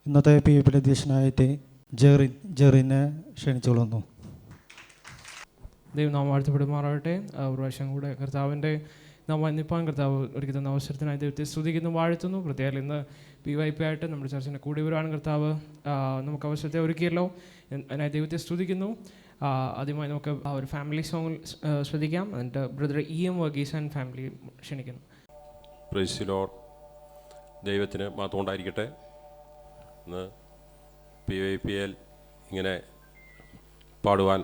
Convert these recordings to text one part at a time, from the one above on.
ഇന്നത്തെ PFP അധ്യക്ഷനായിട്ട് ജെറിനെ ക്ഷണിച്ചുകൊള്ളുന്നു. ദൈവം നാം വാഴ്ത്തപ്പെടുമാറാകട്ടെ. ഒരു പ്രാവശ്യം കൂടെ കർത്താവിൻ്റെ നാം വന്നിപ്പാൻ കർത്താവ് ഒരുക്കി തന്ന അവസരത്തിനായി ദൈവത്തെ സ്തുതിക്കുന്നു, വാഴ്ത്തുന്നു. പ്രത്യേകം ഇന്ന് PYP ആയിട്ട് നമ്മുടെ ചർച്ചിൻ്റെ കൂടി വരുവാണ് കർത്താവ് നമുക്ക് അവസരത്തെ ഒരുക്കിയല്ലോ. അതിനായി ദൈവത്തെ സ്തുതിക്കുന്നു. ആദ്യമായി നമുക്ക് ഒരു ഫാമിലി സോങ് ശ്രദ്ധിക്കാം. എന്നിട്ട് brother EM Varghese and family ക്ഷണിക്കുന്നു. Praise the lord. ദൈവത്തിന് മാത്രം ഉണ്ടായിരിക്കട്ടെ. ഇന്ന് PYPL ഇങ്ങനെ പാടുവാൻ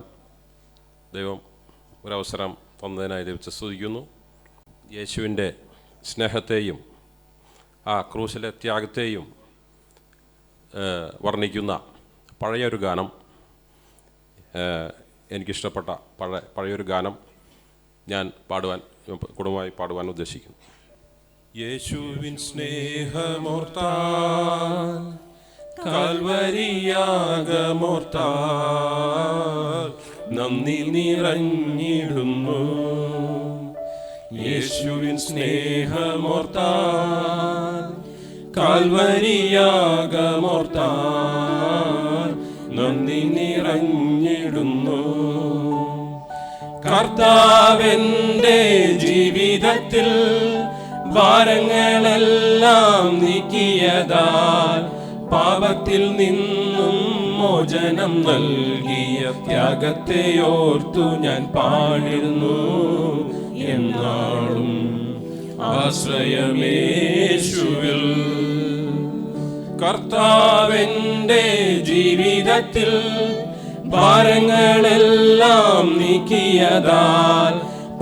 ദൈവം ഒരവസരം തന്നതിനായി ദൈവത്തെ സ്തുതിക്കുന്നു. യേശുവിൻ്റെ സ്നേഹത്തെയും ആ ക്രൂശിലെ ത്യാഗത്തെയും വർണ്ണിക്കുന്ന പഴയൊരു ഗാനം, എനിക്കിഷ്ടപ്പെട്ട പഴയൊരു ഗാനം ഞാൻ കുടുംബമായി പാടുവാൻ ഉദ്ദേശിക്കുന്നു. യേശുവിൻ സ്നേഹമോർത്താൽ കാൽവരിയാഗമോർത്താൽ നന്ദി നിറഞ്ഞിടുന്നു. യേശുവിൻ സ്നേഹമോർത്താൽ കാൽവരിയാഗമോർത്താൽ നന്ദി നിറഞ്ഞിടുന്നു. കർത്താവെൻ്റെ ജീവിതത്തിൽ ഭാരങ്ങളെല്ലാം നീക്കിയതാൽ പാപത്തിൽ നിന്നും മോചനം നൽകിയ ത്യാഗത്തെ ഓർത്തു ഞാൻ പാടുന്നു. എന്നാളും ആശ്രയമേശുവിൽ. കർത്താവെൻ്റെ ജീവിതത്തിൽ ഭാരങ്ങളെല്ലാം നീക്കിയതാൽ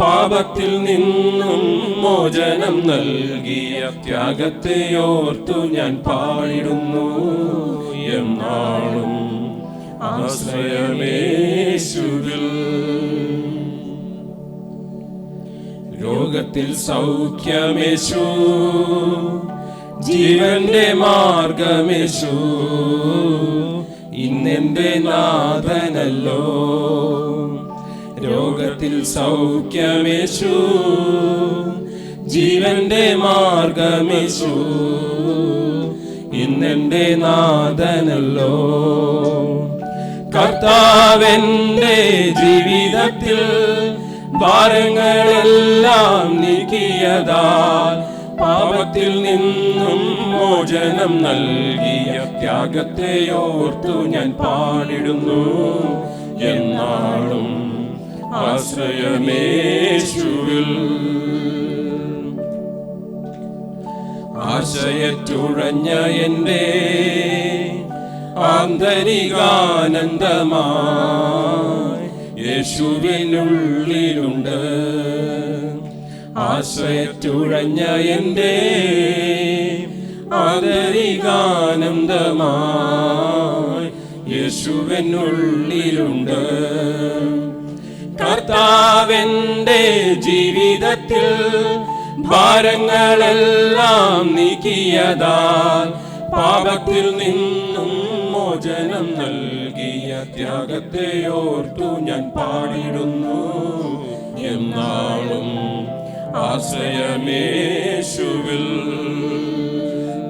പാപത്തിൽ നിന്നും മോചനം നൽകിയ ത്യാഗത്തെ ഓർത്തു ഞാൻ പാടിടുന്നു. എന്നാളും ആശ്രയമേശുവിൽ. രോഗത്തിൽ സൗഖ്യമേശു, ജീവന്റെ മാർഗമേശു, ഇന്നെന്റെ നാഥനല്ലോ. രോഗത്തിൽ സൗഖ്യമേശു, ജീവന്റെ മാർഗമേശു, ഇന്നെന്റെ നാഥനല്ലോ. കർത്താവെന്റെ ജീവിതത്തിൽ ഭാരങ്ങളെല്ലാം നീക്കിയതാൽ പാപത്തിൽ നിന്നും മോചനം നൽകിയ ത്യാഗത്തെ ഓർത്തു ഞാൻ പാടിടുന്നു. എന്നാളും ആശ്രയമേശുവിൽ. ആശയറ്റുഴഞ്ഞ എൻ്റെ ആന്തരികാനന്ദമായി യേശുവിനുള്ളിലുണ്ട്. ആശ്രയറ്റുഴഞ്ഞ എൻ്റെ ആന്തരികാനന്ദമായി യേശുവിനുള്ളിലുണ്ട്. കർത്താവെൻ്റെ ജീവിതത്തിൽ ഭാരങ്ങളെല്ലാം നീക്കിയതാൽ പാപത്തിൽ നിന്നും മോചനം നൽകിയ ത്യാഗത്തെ ഓർത്തു ഞാൻ പാടിടുന്നു. എന്നാളും ആശ്രയമേശുവിൽ.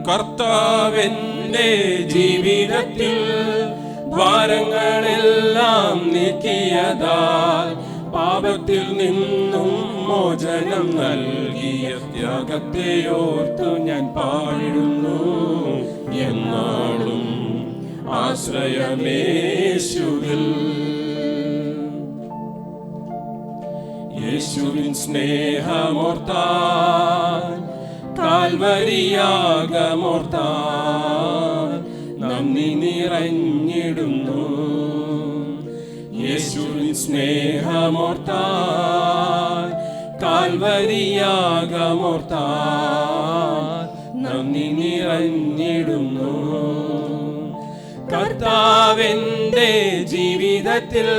കർത്താവെൻ്റെ ജീവിതത്തിൽ ഭാരങ്ങളെല്ലാം നീക്കിയതാൽ പാപത്തിൽ നിന്നും മോചനം നൽകിയ ത്യാഗത്തെ ഓർത്തു ഞാൻ പാടിടുന്നു. എന്നാളും ആശ്രയമേശുവിൽ. യേശുവിൻ സ്നേഹമോർത്താൽ കാൽവരിയാഗമോർത്താൽ നന്ദി നിറഞ്ഞിടുന്നു. യേശുവിൻ സ്നേഹമോർത്താൽ കാൽവരിയാഗമോർത്താൽ നന്ദി നിറഞ്ഞിടുന്നു. കർത്താവെൻ്റെ ജീവിതത്തിൽ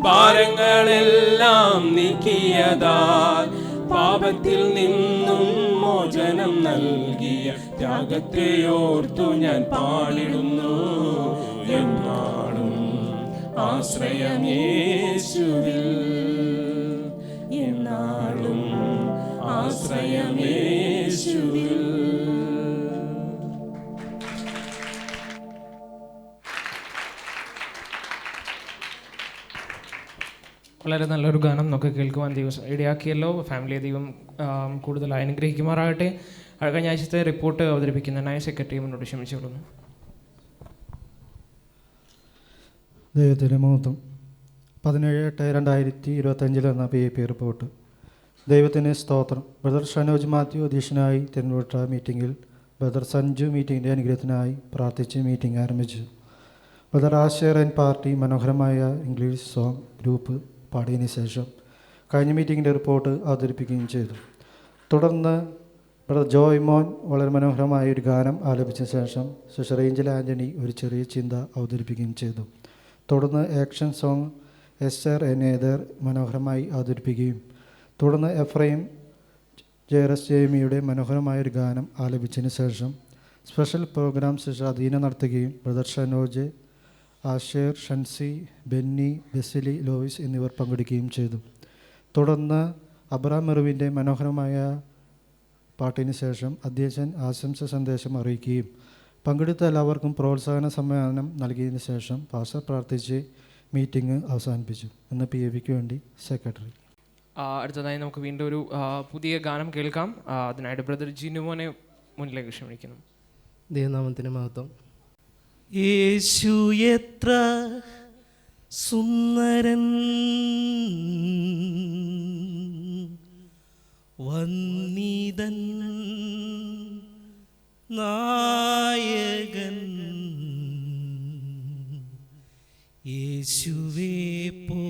ഭാരങ്ങളെല്ലാം നീക്കിയതാൽ പാപത്തിൽ നിന്നും മോചനം നൽകിയ ത്യാഗത്തെ ഓർത്തു ഞാൻ പാടിടുന്നു. എന്നാളും ആശ്രയമേശുവിൽ. എന്നാളും ആശ്രയമേശുവിൽ. വളരെ നല്ലൊരു ഗാനം നമുക്ക് കേൾക്കുവാൻ ദൈവം ഇടയാക്കിയല്ലോ. ഫാമിലിയെ ദൈവം കൂടുതലായി അനുഗ്രഹിക്കുമാറാകട്ടെ. കഴിഞ്ഞ ആഴ്ചത്തെ റിപ്പോർട്ട് അവതരിപ്പിക്കുന്ന നയ സെക്രട്ടറി മുന്നോട്ട് ക്ഷമിച്ചുകൊള്ളുന്നു. ദൈവത്തിൻ്റെ മഹത്വം. 17/8/2025 എന്ന PIP റിപ്പോർട്ട്. ദൈവത്തിന് സ്തോത്രം. ബ്രദർ ഷനോജ് മാത്യു അധ്യക്ഷനായി തിരഞ്ഞെടുത്ത മീറ്റിങ്ങിൽ ബ്രദർ സഞ്ജു മീറ്റിങ്ങിൻ്റെ അനുഗ്രഹത്തിനായി പ്രാർത്ഥിച്ച് മീറ്റിംഗ് ആരംഭിച്ചു. ബ്രദർ ആശേർ ആൻഡ് പാർട്ടി മനോഹരമായ ഇംഗ്ലീഷ് സോങ് ഗ്രൂപ്പ് പാടിയതിനു ശേഷം കഴിഞ്ഞ മീറ്റിങ്ങിൻ്റെ റിപ്പോർട്ട് അവതരിപ്പിക്കുകയും ചെയ്തു. തുടർന്ന് ബ്രദർ ജോയ് മോൻ വളരെ മനോഹരമായ ഒരു ഗാനം ആലപിച്ച ശേഷം സിസ്റ്റർ ഏഞ്ചൽ ആൻ്റണി ഒരു ചെറിയ ചിന്ത അവതരിപ്പിക്കുകയും ചെയ്തു. തുടർന്ന് ആക്ഷൻ സോങ് എസ്റ്റർ എന്നേതർ മനോഹരമായി അവതരിപ്പിക്കുകയും തുടർന്ന് എഫ്രൈം ജെറസ് ജേമിയുടെ മനോഹരമായൊരു ഗാനം ആലപിച്ചതിന് ശേഷം സ്പെഷ്യൽ പ്രോഗ്രാം സിസ്റ്റർ അധീന നടത്തുകയും ബ്രദർ ഷനോജ്, ആഷേർ, ഷൻസി, ബെന്നി, ബെസിലി, ലോയിസ് എന്നിവർ പങ്കെടുക്കുകയും ചെയ്തു. തുടർന്ന് അബ്രഹാം മെറുവിൻ്റെ മനോഹരമായ പാട്ടിന് ശേഷം അധ്യക്ഷൻ ആശംസ സന്ദേശം അറിയിക്കുകയും പങ്കെടുത്ത എല്ലാവർക്കും പ്രോത്സാഹന സമ്മാനം നൽകിയതിന് ശേഷം പാസ്റ്റർ പ്രാർത്ഥിച്ച് മീറ്റിംഗ് അവസാനിപ്പിച്ചു. ഇന്ന് PIPക്ക് വേണ്ടി സെക്രട്ടറി. അടുത്തതായി നമുക്ക് വീണ്ടും ഒരു പുതിയ ഗാനം കേൾക്കാം. അതിനായിട്ട് ബ്രദർ ജിനുമോനെ മുന്നിലേക്ക് ക്ഷണിക്കുന്നു. ദൈവനാമത്തിന് മഹത്വം. യേശു എത്ര സുന്ദരൻ, വന്ദിതൻ, നായകൻ, യേശുവേ പോ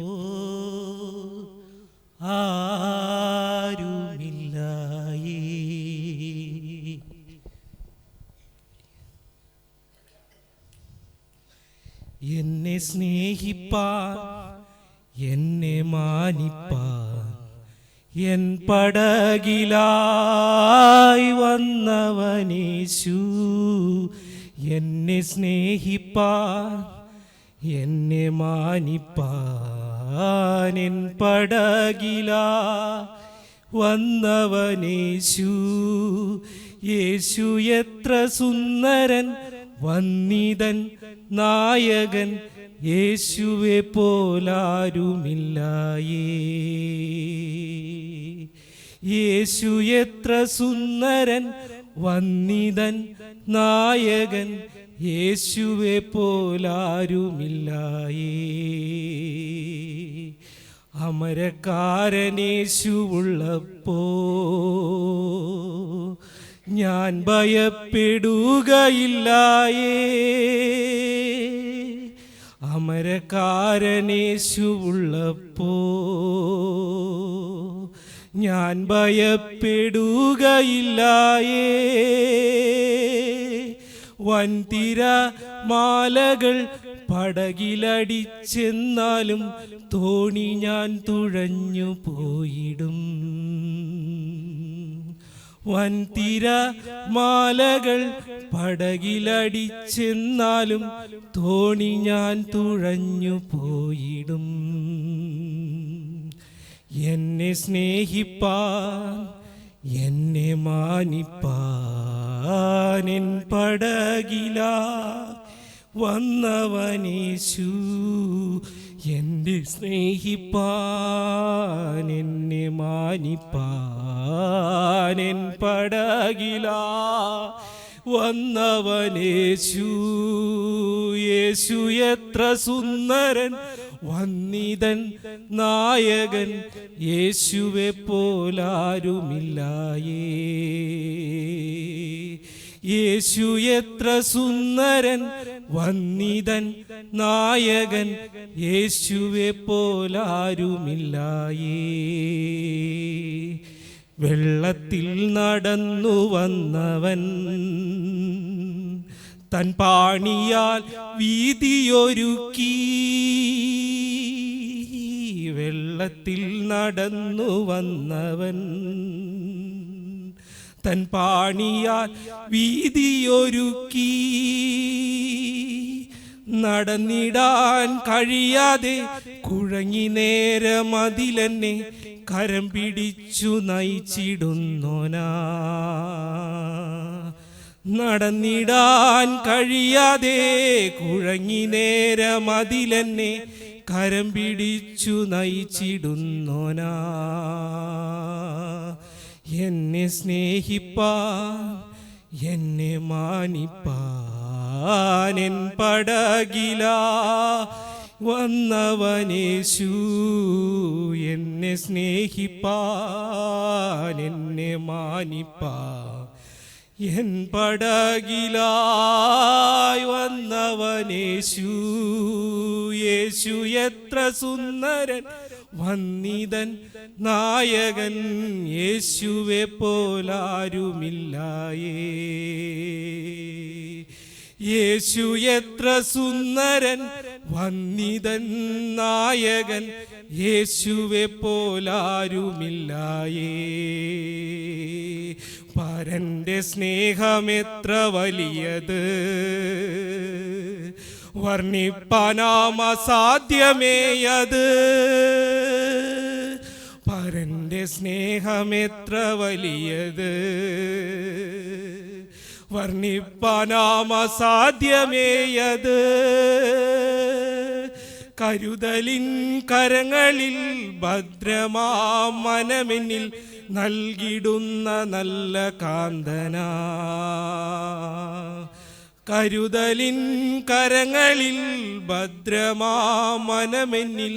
ആരുമില്ലായേ. എന്നെ സ്നേഹിപ്പാൻ, എന്നെ മാനിപ്പാൻ, എൻ പടകിലായി വന്നവനേശു. എന്നെ സ്നേഹിപ്പാൻ, എന്നെ മാനിപ്പാൻ, എൻ പടകിലാ വന്നവനേശു. യേശു എത്ര സുന്ദരൻ, വന്ദിതൻ, നായകൻ, യേശുവെ പോലാരുമില്ലായേ. യേശു എത്ര സുന്ദരൻ, വന്ദിതൻ, നായകൻ, യേശുവെ പോലാരുമില്ലായേ. അമരക്കാരനേശുവുള്ളപ്പോ ഞാൻ ഭയപ്പെടുകയില്ലായേ. അമരക്കാരനേശുവുള്ളപ്പോ ഞാൻ ഭയപ്പെടുകയില്ലായേ. വൻതിര മാലകൾ പടകിലടിച്ചെന്നാലും തോണി ഞാൻ തുഴഞ്ഞു പോയിടും. വൻതിര മാലകൾ പടകിലടിച്ചെന്നാലും തോണി ഞാൻ തുഴഞ്ഞു പോയിടും. എന്നെ സ്നേഹിപ്പാൻ, എന്നെ മാനിപ്പാൻ, എൻ പടകിലാ വന്നവനേശു. എന്നെ സ്നേഹിപ്പാൻ, എന്നെ മാനിപ്പാൻ, എൻ പടകിലാ വന്നവനേശു. യേശു എത്ര സുന്ദരൻ, വന്ദിതൻ, നായകൻ, യേശുവെ പോലാരുമില്ലായേ. യേശു എത്ര സുന്ദരൻ, വന്ദിതൻ, നായകൻ, യേശുവെ പോലാരുമില്ലായേ. വെള്ളത്തിൽ നടന്നു വന്നവൻ, തൻ പാണിയാൽ വീതിയൊരുക്കി. വെള്ളത്തിൽ നടന്നു വന്നവൻ, തൻ പാണിയാൽ വീതിയൊരുക്കി. നടന്നിടാൻ കഴിയാതെ കുഴങ്ങി നേരമതിലെന്നെ കരം പിടിച്ചു നയിച്ചിടുന്നോനാ. നടന്നിടാൻ കഴിയാതെ കുഴങ്ങി നേരമതിലെന്നെ കരം പിടിച്ചു നയിച്ചിടുന്നോനാ. എന്നെ സ്നേഹിപ്പാൻ എന്നെ മാനിപ്പാൻ എൻ പടകില വന്നവനേശു. എന്നെ സ്നേഹിപ്പാൻ എന്നെ മാനിപ്പാൻ എൻ പടകിലായി വന്നവനേശു. യേശു എത്ര സുന്ദരൻ വന്നിതൻ നായകൻ, യേശുവെ പോലാരുമില്ലായേ. യേശു എത്ര സുന്ദരൻ വന്നിതൻ നായകൻ, യേശുവെ പോലാരുമില്ലായേ. പരന്റെ സ്നേഹമെത്ര വലിയത്, വർണ്ണിപ്പാനാം അസാധ്യമേയത്. പരന്റെ സ്നേഹമെത്ര വലിയത്, വർണ്ണിപ്പാനാം അസാധ്യമേയത്. കരുതലിൻ കരങ്ങളിൽ ഭദ്രമാം മനമെന്നിൽ നൽകിടുന്ന നല്ല കാന്തനാ. കരുതലിൻ കരങ്ങളിൽ ഭദ്രമാം മനമെന്നിൽ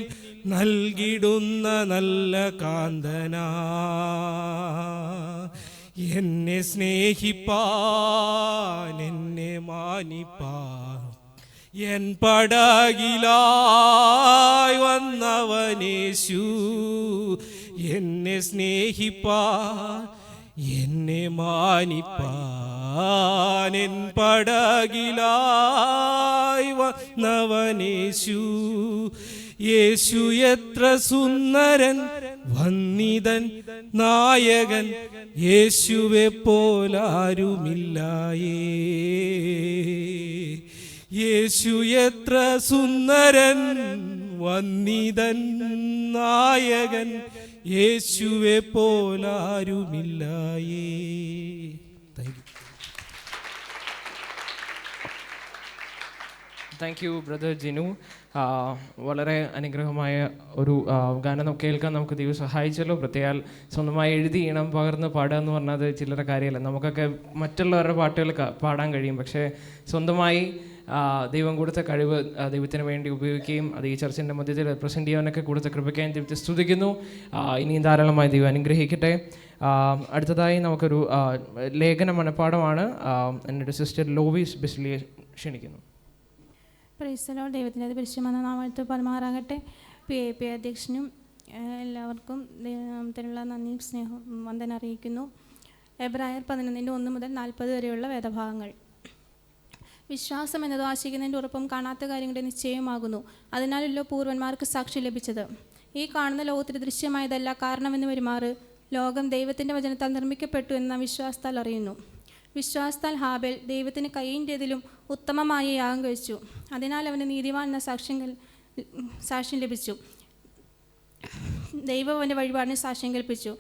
നൽകിടുന്ന നല്ല കാന്തനാ. എന്നെ സ്നേഹിപ്പാൻ എന്നെ മാനിപ്പാൻ എൻ പടകിലായി വന്നവനേശു. എന്നെ സ്നേഹിപ്പാൻ എന്നെ മാനിപ്പാൻ എൻ പടകിലായി വന്നവനേശു. യേശു എത്ര സുന്ദരൻ വന്നിതൻ നായകൻ, യേശുവെ പോലാരുമില്ലായേ. യേശു എത്ര സുന്ദരൻ വന്നിതൻ നായകൻ, യേശുവെ പോലാരുമില്ലായേ. Thank you brother Jinu. വളരെ അനുഗ്രഹമായ ഒരു ഗാനം നമുക്ക് കേൾക്കാൻ നമുക്ക് ദൈവം സഹായിച്ചല്ലോ. പ്രത്യേകം സ്വന്തമായി എഴുതി ഈണം പകർന്ന് പാടുക എന്ന് പറഞ്ഞത് ചില്ലറ കാര്യമല്ല. നമുക്കൊക്കെ മറ്റുള്ളവരുടെ പാട്ടുകൾ പാടാൻ കഴിയും, പക്ഷേ സ്വന്തമായി ദൈവം കൊടുത്ത കഴിവ് ദൈവത്തിന് വേണ്ടി ഉപയോഗിക്കുകയും അത് ഈ ചർച്ചിൻ്റെ മധ്യത്തിൽ റെപ്രസെൻ്റ് ചെയ്യാനൊക്കെ കൊടുത്ത കൃപയ്ക്കായി ദൈവത്തെ സ്തുതിക്കുന്നു. ഇനിയും ധാരാളമായി ദൈവം അനുഗ്രഹിക്കട്ടെ. അടുത്തതായി നമുക്കൊരു ലേഖന മനപ്പാഠമാണ്. എൻ്റെ സിസ്റ്റർ ലോവീസ് ബിസ്ലിയെ ക്ഷണിക്കുന്നു. Praise the Lord. ദൈവത്തിൻ്റെ പരിശുദ്ധമായ നാമത്തിൽ പരമാറാകട്ടെ. PIP അധ്യക്ഷനും എല്ലാവർക്കും ദൈവത്തിനുള്ള നന്ദിയും സ്നേഹവും വന്ദനം അറിയിക്കുന്നു. എബ്രായർ 11:1 മുതൽ 40 വരെയുള്ള വേദഭാഗങ്ങൾ. വിശ്വാസം എന്നത് ആശിക്കുന്നതിൻ്റെ ഉറപ്പും കാണാത്ത കാര്യങ്ങളുടെ നിശ്ചയമാകുന്നു. അതിനാലല്ലോ പൂർവന്മാർക്ക് സാക്ഷി ലഭിച്ചത്. ഈ കാണുന്ന ലോകത്തിന് ദൃശ്യമായതല്ല കാരണമെന്ന് വരുമാറ് ലോകം ദൈവത്തിൻ്റെ വചനത്താൽ നിർമ്മിക്കപ്പെട്ടു എന്ന വിശ്വാസത്താൽ അറിയുന്നു. വിശ്വാസത്താൽ ഹാബേൽ ദൈവത്തിന് കയ്യിൻ്റെതിലും ഉത്തമമായ യാഗം കഴിച്ചു. അതിനാൽ അവന് നീതിമാൻ എന്ന സാക്ഷ്യം ലഭിച്ചു. ദൈവം അവൻ്റെ വഴിപാടിന് സാക്ഷ്യം കൽപ്പിച്ചു.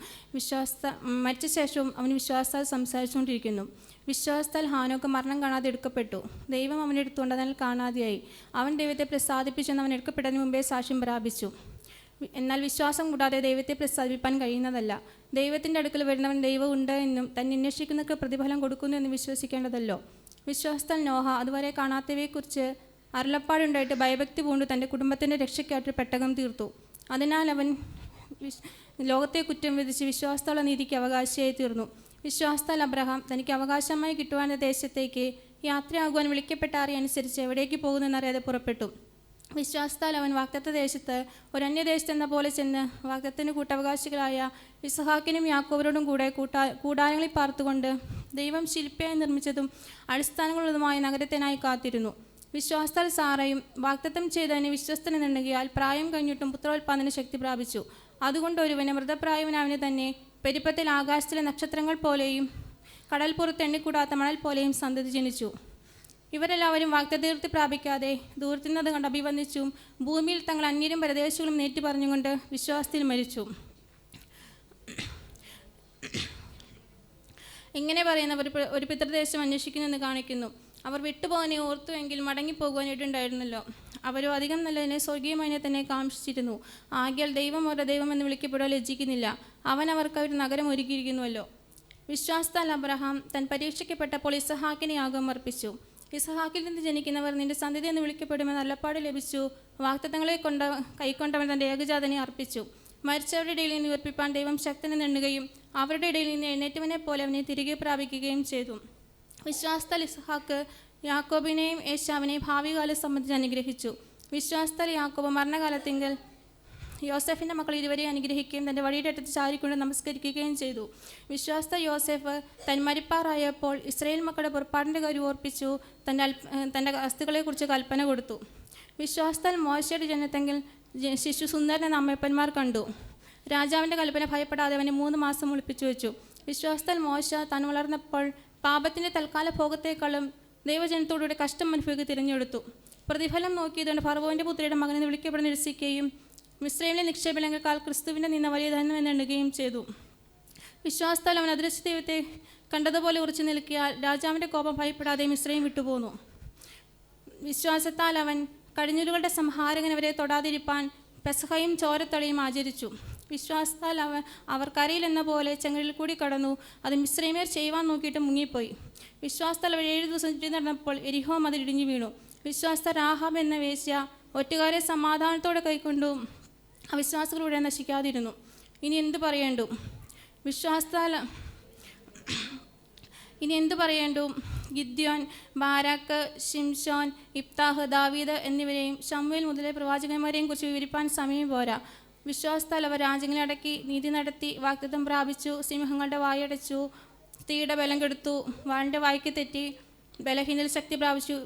മരിച്ച ശേഷവും അവൻ വിശ്വാസത്താൽ സംസാരിച്ചുകൊണ്ടിരിക്കുന്നു. വിശ്വാസത്താൽ ഹാനോക്ക് മരണം കാണാതെ എടുക്കപ്പെട്ടു. ദൈവം അവനെ എടുത്തുകൊണ്ട് അതിനാൽ കാണാതെയായി. അവൻ ദൈവത്തെ പ്രസാദിപ്പിച്ചെന്ന് അവൻ എടുക്കപ്പെട്ടതിന് മുമ്പേ സാക്ഷ്യം പ്രാപിച്ചു. എന്നാൽ വിശ്വാസം കൂടാതെ ദൈവത്തെ പ്രസാദിപ്പിക്കാൻ കഴിയുന്നതല്ല. ദൈവത്തിൻ്റെ അടുക്കൽ വരുന്നവൻ ദൈവം ഉണ്ട് എന്നും തന്നെ അന്വേഷിക്കുന്നവർക്ക് പ്രതിഫലം കൊടുക്കുന്നു എന്നും വിശ്വസിക്കേണ്ടതല്ലോ. വിശ്വാസത്താൽ നോഹ അതുവരെ കാണാത്തവയെക്കുറിച്ച് അരുളപ്പാടുണ്ടായിട്ട് ഭയഭക്തി പൂണ്ട് തൻ്റെ കുടുംബത്തിൻ്റെ രക്ഷയ്ക്കായിട്ട് പെട്ടകം തീർത്തു. അതിനാൽ അവൻ ലോകത്തെ കുറ്റം വിധിച്ച് വിശ്വാസത്തോളം നീതിക്ക് അവകാശിയായി തീർന്നു. വിശ്വാസത്താൽ അബ്രഹാം തനിക്ക് അവകാശമായി കിട്ടുവാനുള്ള ദേശത്തേക്ക് യാത്രയാകുവാൻ വിളിക്കപ്പെട്ട അറിയനുസരിച്ച് എവിടേക്ക് പോകുന്നതെന്നറിയാതെ പുറപ്പെട്ടു. വിശ്വാസത്താൽ അവൻ വാഗ്ദത്ത ദേശത്ത് ഒരു അന്യദേശത്തെന്ന പോലെ ചെന്ന് വാഗ്ദത്തിന് കൂട്ടവകാശികളായ ഇസ്ഹാക്കിനും യാക്കോബരോടും കൂടെ കൂടാരങ്ങളിൽ പാർത്തുകൊണ്ട് ദൈവം ശില്പിയായി നിർമ്മിച്ചതും അടിസ്ഥാനങ്ങളുള്ളതുമായ നഗരത്തിനായി കാത്തിരുന്നു. വിശ്വാസത്താൽ സാറയും വാഗ്ദത്തം ചെയ്തതിന് വിശ്വസ്തനെന്നുണ്ടെങ്കിൽ പ്രായം കഴിഞ്ഞിട്ടും പുത്രോത്പാദന ശക്തി പ്രാപിച്ചു. അതുകൊണ്ട് ഒരുവന് മൃതപ്രായവനവന് തന്നെ പെരുപ്പത്തിൽ ആകാശത്തിലെ നക്ഷത്രങ്ങൾ പോലെയും കടൽപ്പുറത്ത് എണ്ണിക്കൂടാത്ത മണൽ പോലെയും സന്തതി ജനിച്ചു. ഇവരെല്ലാവരും വാഗ്ദത്തീർത്തി പ്രാപിക്കാതെ ദൂരത്തുനിന്നത് കണ്ട് അഭിവന്ദിച്ചും ഭൂമിയിൽ തങ്ങൾ അന്യരും പരദേശങ്ങളും നേറ്റു പറഞ്ഞുകൊണ്ട് വിശ്വാസത്തിൽ മരിച്ചു. ഇങ്ങനെ പറയുന്നവർ ഒരു പിതൃദേശം അന്വേഷിക്കുന്നെന്ന് കാണിക്കുന്നു. അവർ വിട്ടുപോകാനെ ഓർത്തുവെങ്കിൽ മടങ്ങിപ്പോകുവാനായിട്ടുണ്ടായിരുന്നല്ലോ. അവരോ അധികം നല്ലതിനെ സ്വർഗീയമായതിനെ തന്നെ കാംക്ഷിച്ചിരുന്നു. ആകയാൽ ദൈവം അവരുടെ ദൈവമെന്ന് വിളിക്കപ്പെടാൻ ലജ്ജിക്കുന്നില്ല. അവൻ അവർക്ക് ഒരു നഗരം ഒരുക്കിയിരിക്കുന്നുവല്ലോ. വിശ്വാസത്താൽ അബ്രഹാം താൻ പരീക്ഷിക്കപ്പെട്ടപ്പോൾ ഇസഹാക്കിനെ യാഗം അർപ്പിച്ചു. ഇസഹാക്കിൽ നിന്ന് ജനിക്കുന്നവർ നിന്റെ സന്തതി എന്ന് വിളിക്കപ്പെടുമെന്ന് അല്ലപ്പാട് ലഭിച്ചു. വാഗ്ദത്തങ്ങളെ കൈക്കൊണ്ടവൻ തൻ്റെ ഏകജാതനെ അർപ്പിച്ചു. മരിച്ചവരുടെ ഇടയിൽ നിന്ന് ഉയർപ്പിപ്പാൻ ദൈവം ശക്തനെന്ന് എണ്ണുകയും അവരുടെ ഇടയിൽ നിന്ന് എഴുന്നേറ്റവനെ പോലെ അവനെ തിരികെ പ്രാപിക്കുകയും ചെയ്തു. വിശ്വാസത്താൽ ഇസഹാക്ക് യാക്കോബിനെയും ഏശാവിനെയും ഭാവികാലം സംബന്ധിച്ച് അനുഗ്രഹിച്ചു. വിശ്വാസത്താൽ യാക്കോബ് മരണകാലത്തെങ്കിൽ യോസെഫിൻ്റെ മക്കൾ ഇരുവരെയും അനുഗ്രഹിക്കുകയും തൻ്റെ വഴിയുടെ അടുത്ത് ചാരിക്കൊണ്ട് നമസ്കരിക്കുകയും ചെയ്തു. വിശ്വാസത്താൽ യോസെഫ് താൻ മരിപ്പാറായപ്പോൾ ഇസ്രായേൽ മക്കളുടെ പുറപ്പാടിൻ്റെ കാര്യം ഓർപ്പിച്ചു തൻ്റെ അസ്ഥികളെക്കുറിച്ച് കൽപ്പന കൊടുത്തു. വിശ്വാസത്താൽ മോശയുടെ ജനത്തെങ്കിൽ ശിശു സുന്ദരനെ അമ്മയപ്പന്മാർ കണ്ടു. രാജാവിൻ്റെ കൽപ്പന ഭയപ്പെടാതെ അവനെ 3 മാസം ഒളിപ്പിച്ചു വെച്ചു. വിശ്വാസത്താൽ മോശ താൻ വളർന്നപ്പോൾ പാപത്തിൻ്റെ തൽക്കാല ഭോഗത്തേക്കാളും ദൈവജനത്തോടുകൂടി കഷ്ടം അനുഭവിക്കുക തിരഞ്ഞെടുത്തു. പ്രതിഫലം നോക്കിയതുകൊണ്ട് ഫറവോൻ്റെ പുത്രിയുടെ മകനെന്ന് വിളിക്കപ്പെടുന്ന നിരസിക്കുകയും മിസ്രൈമിലെ നിക്ഷേപങ്ങളെക്കാൾ ക്രിസ്തുവിൻ്റെ നിന്ന് വലിയ ധനം എന്നെണ്ണുകയും ചെയ്തു. വിശ്വാസത്താൽ അവൻ അദൃശ്യ ദൈവത്തെ കണ്ടതുപോലെ ഉറച്ചു നിൽക്കിയാൽ രാജാവിൻ്റെ കോപം ഭയപ്പെടാതെ മിസ്രൈം വിട്ടുപോന്നു. വിശ്വാസത്താൽ അവൻ കടിഞ്ഞൂലുകളുടെ സംഹാരകൻ അവരെ തൊടാതിരിപ്പാൻ പെസഹയും ചോരത്തളിയും ആചരിച്ചു. വിശ്വാസത്താൽ അവർ കരയിലെന്ന പോലെ ചെങ്കടലിൽ കൂടി കടന്നു. അത് മിസ്രൈമ്യർ ചെയ്യുവാൻ നോക്കിയിട്ട് മുങ്ങിപ്പോയി. വിശ്വാസത്താൽ അവർ 7 ദിവസം ചുറ്റി നടന്നപ്പോൾ എരിഹോ മതിൽ ഇടിഞ്ഞു വീണു. വിശ്വാസത്താൽ രാഹാബ് എന്ന വേശ്യ ഒറ്റുകാരെ സമാധാനത്തോടെ കൈക്കൊണ്ടു അവിശ്വാസികളുടെ നശിക്കാതിരുന്നു. ഇനി എന്തു പറയേണ്ടു? ഗിദ്യോൻ, ബാരാക്ക്, ഷിംഷോൻ, ഇബ്താഹ്, ദാവീദ് എന്നിവരെയും ശമൂവേൽ മുതലേ പ്രവാചകന്മാരെയും കുറിച്ച് വിവരിപ്പാൻ സമയം പോരാ. വിശ്വാസത്താൽ അവർ രാജ്യങ്ങളെ അടക്കി, നീതി നടത്തി, വാഗ്ദത്തം പ്രാപിച്ചു, സിംഹങ്ങളുടെ വായടച്ചു, തീയുടെ ബലം കെടുത്തു, വാളിൻ്റെ വായ്ക്ക് തെറ്റി, ബലഹീനൽ ശക്തി പ്രാപിച്ചു,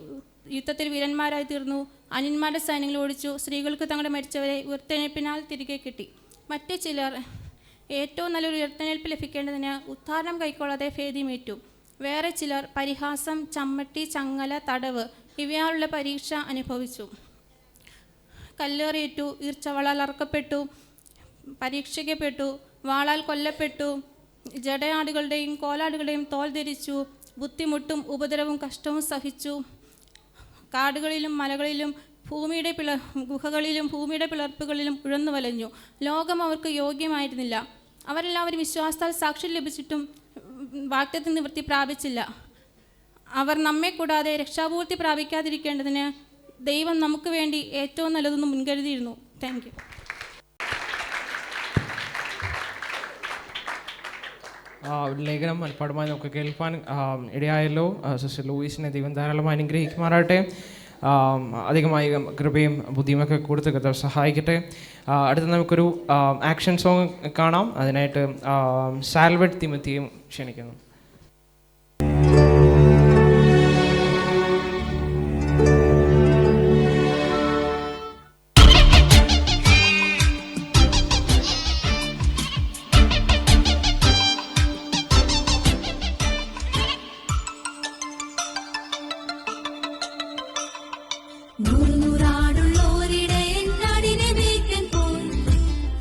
യുദ്ധത്തിൽ വീരന്മാരായി തീർന്നു, അന്യന്മാരുടെ സൈന്യങ്ങൾ ഓടിച്ചു, സ്ത്രീകൾക്ക് തങ്ങളുടെ മരിച്ചവരെ ഉയർത്തെഴുന്നേൽപ്പിനാൽ തിരികെ കിട്ടി. മറ്റു ചിലർ ഏറ്റവും നല്ലൊരു ഉയർത്തെഴുന്നേൽപ്പ് ലഭിക്കേണ്ടതിന് ഉദ്ധാരണം കൈക്കൊള്ളാതെ ഭേദ്യമേറ്റു. വേറെ ചിലർ പരിഹാസം, ചമ്മട്ടി, ചങ്ങല, തടവ് ഇവയാലുള്ള പരീക്ഷ അനുഭവിച്ചു. കല്ലേറിയിട്ടു, ഈർച്ചവളാൽ അറക്കപ്പെട്ടു, പരീക്ഷിക്കപ്പെട്ടു, വാളാൽ കൊല്ലപ്പെട്ടു, ജടയാടുകളുടെയും കോലാടുകളുടെയും തോൽ ധരിച്ചു, ബുദ്ധിമുട്ടും ഉപദ്രവവും കഷ്ടവും സഹിച്ചു. കാടുകളിലും മലകളിലും ഗുഹകളിലും ഭൂമിയുടെ പിളർപ്പുകളിലും ഉഴന്നു വലഞ്ഞു. ലോകം അവർക്ക് യോഗ്യമായിരുന്നില്ല. അവരെല്ലാവരും വിശ്വാസത്താൽ സാക്ഷ്യം ലഭിച്ചിട്ടും വാഗ്ദത്ത നിവൃത്തി പ്രാപിച്ചില്ല. അവർ നമ്മെ കൂടാതെ രക്ഷാപൂർത്തി പ്രാപിക്കാതിരിക്കേണ്ടതിന് ദൈവം നമുക്ക് വേണ്ടി ഏറ്റവും നല്ലതൊന്നും മുൻകരുതിയിരുന്നു. Thank you. ലേഖനം മനഃപ്പാഠമായി നമുക്ക് കേൾപ്പാൻ ഇടയായല്ലോ. സിസ്റ്റർ ലൂയിസിനെ ദൈവം ധാരാളമായി അനുഗ്രഹിക്കുമാറാട്ടെ. അധികമായി കൃപയും ബുദ്ധിയുമൊക്കെ കൊടുത്ത് കർത്താവ് സഹായിക്കട്ടെ. അടുത്ത നമുക്കൊരു ആക്ഷൻ സോങ് കാണാം. അതിനായിട്ട് സാൽവഡ് തിമത്തിയും ക്ഷണിക്കുന്നു.